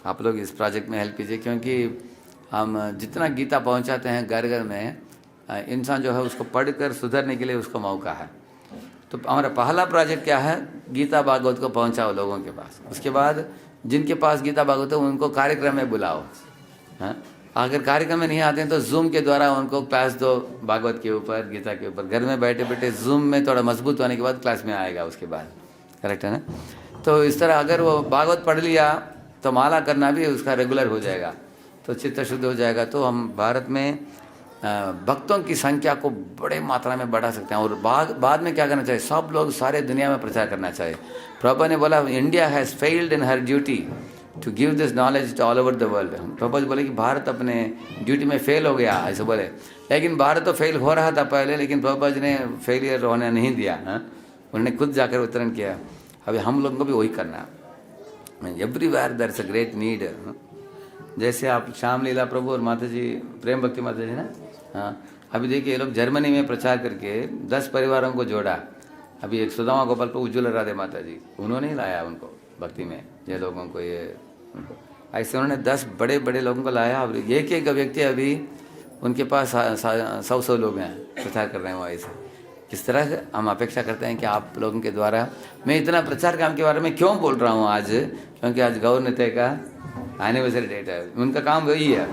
आप लोग इस प्रोजेक्ट में हेल्प कीजिए, क्योंकि हम जितना गीता पहुंचाते हैं घर घर में, इंसान जो है उसको पढ़कर सुधरने के लिए उसको मौका है। तो हमारा पहला प्रोजेक्ट क्या है? गीता भागवत को पहुंचाओ लोगों के पास। उसके बाद जिनके पास गीता भागवत है उनको कार्यक्रम में बुलाओ। हाँ, अगर कार्यक्रम में नहीं आते हैं तो जूम के द्वारा उनको क्लास दो भागवत के ऊपर, गीता के ऊपर। घर में बैठे बैठे जूम में थोड़ा मजबूत होने के बाद क्लास में आएगा उसके बाद। करेक्ट है ना? तो इस तरह अगर वो भागवत पढ़ लिया तो माला करना भी उसका रेगुलर हो जाएगा, तो चित्त शुद्ध हो जाएगा। तो हम भारत में भक्तों की संख्या को बड़े मात्रा में बढ़ा सकते हैं। और बाद में क्या करना चाहिए? सब लोग सारे दुनिया में प्रचार करना चाहिए। प्रभुपाद ने बोला India has failed in her duty to give this knowledge to all over the world. Prabhupada बोले कि भारत अपने ड्यूटी में फेल हो गया, ऐसे बोले। लेकिन भारत तो फेल हो रहा था पहले, लेकिन प्रभुपाद ने फेलियर होने नहीं दिया। उन्होंने खुद जाकर वितरण किया। अभी हम लोगों को भी वही करना है। Everywhere there is a great need. जैसे आप श्याम लीला प्रभु और माता जी, प्रेम भक्ति माता जी ना, हाँ, अभी देखिए ये लोग जर्मनी में प्रचार करके 10 परिवारों को जोड़ा। अभी एक सुदामा गोपाल पर उज्ज्वल राधे माता जी, उन्होंने ही लाया उनको भक्ति में, ये लोगों को, ये ऐसे उन्होंने 10 बड़े बड़े लोगों को लाया। और एक एक व्यक्ति अभी उनके पास 100 लोग हैं प्रचार कर रहे हैं। वैसे इस तरह से हम अपेक्षा करते हैं कि आप लोगों के द्वारा, मैं इतना प्रचार काम के बारे में क्यों बोल रहा हूँ आज, क्योंकि आज गौर नेता का एनिवर्सरी डेट है। उनका काम वही है,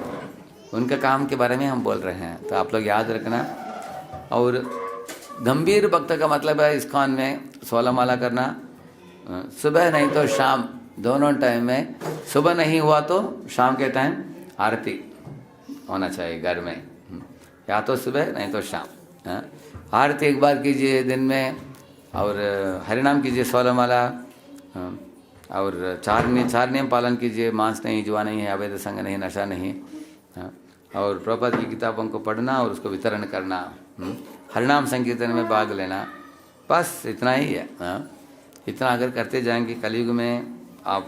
उनका काम के बारे में हम बोल रहे हैं। तो आप लोग याद रखना। और गंभीर भक्त का मतलब है इस्कॉन में 16 माला करना, सुबह नहीं तो शाम, दोनों टाइम में। सुबह नहीं हुआ तो शाम के टाइम आरती होना चाहिए घर में, या तो सुबह नहीं तो शाम। आरती एक बार कीजिए दिन में, और हरिनाम कीजिए 16 माला, और चार नियम पालन कीजिए। मांस नहीं, जुआ नहीं है, अवैध संग नहीं, नशा नहीं। और प्रभुपाद की किताबों को पढ़ना और उसको वितरण करना, हरिनाम संकीर्तन में भाग लेना, बस इतना ही है। इतना अगर करते जाएंगे, कलयुग में आप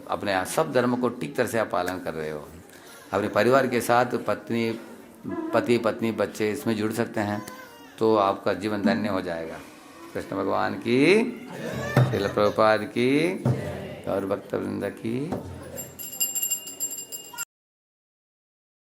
अपने सब धर्म को ठीक तरह से आप पालन कर रहे हो। अपने परिवार के साथ पति पत्नी बच्चे इसमें जुड़ सकते हैं, तो आपका जीवन धन्य हो जाएगा। कृष्ण भगवान की, श्रील प्रभुपाद की और भक्तवृंद की।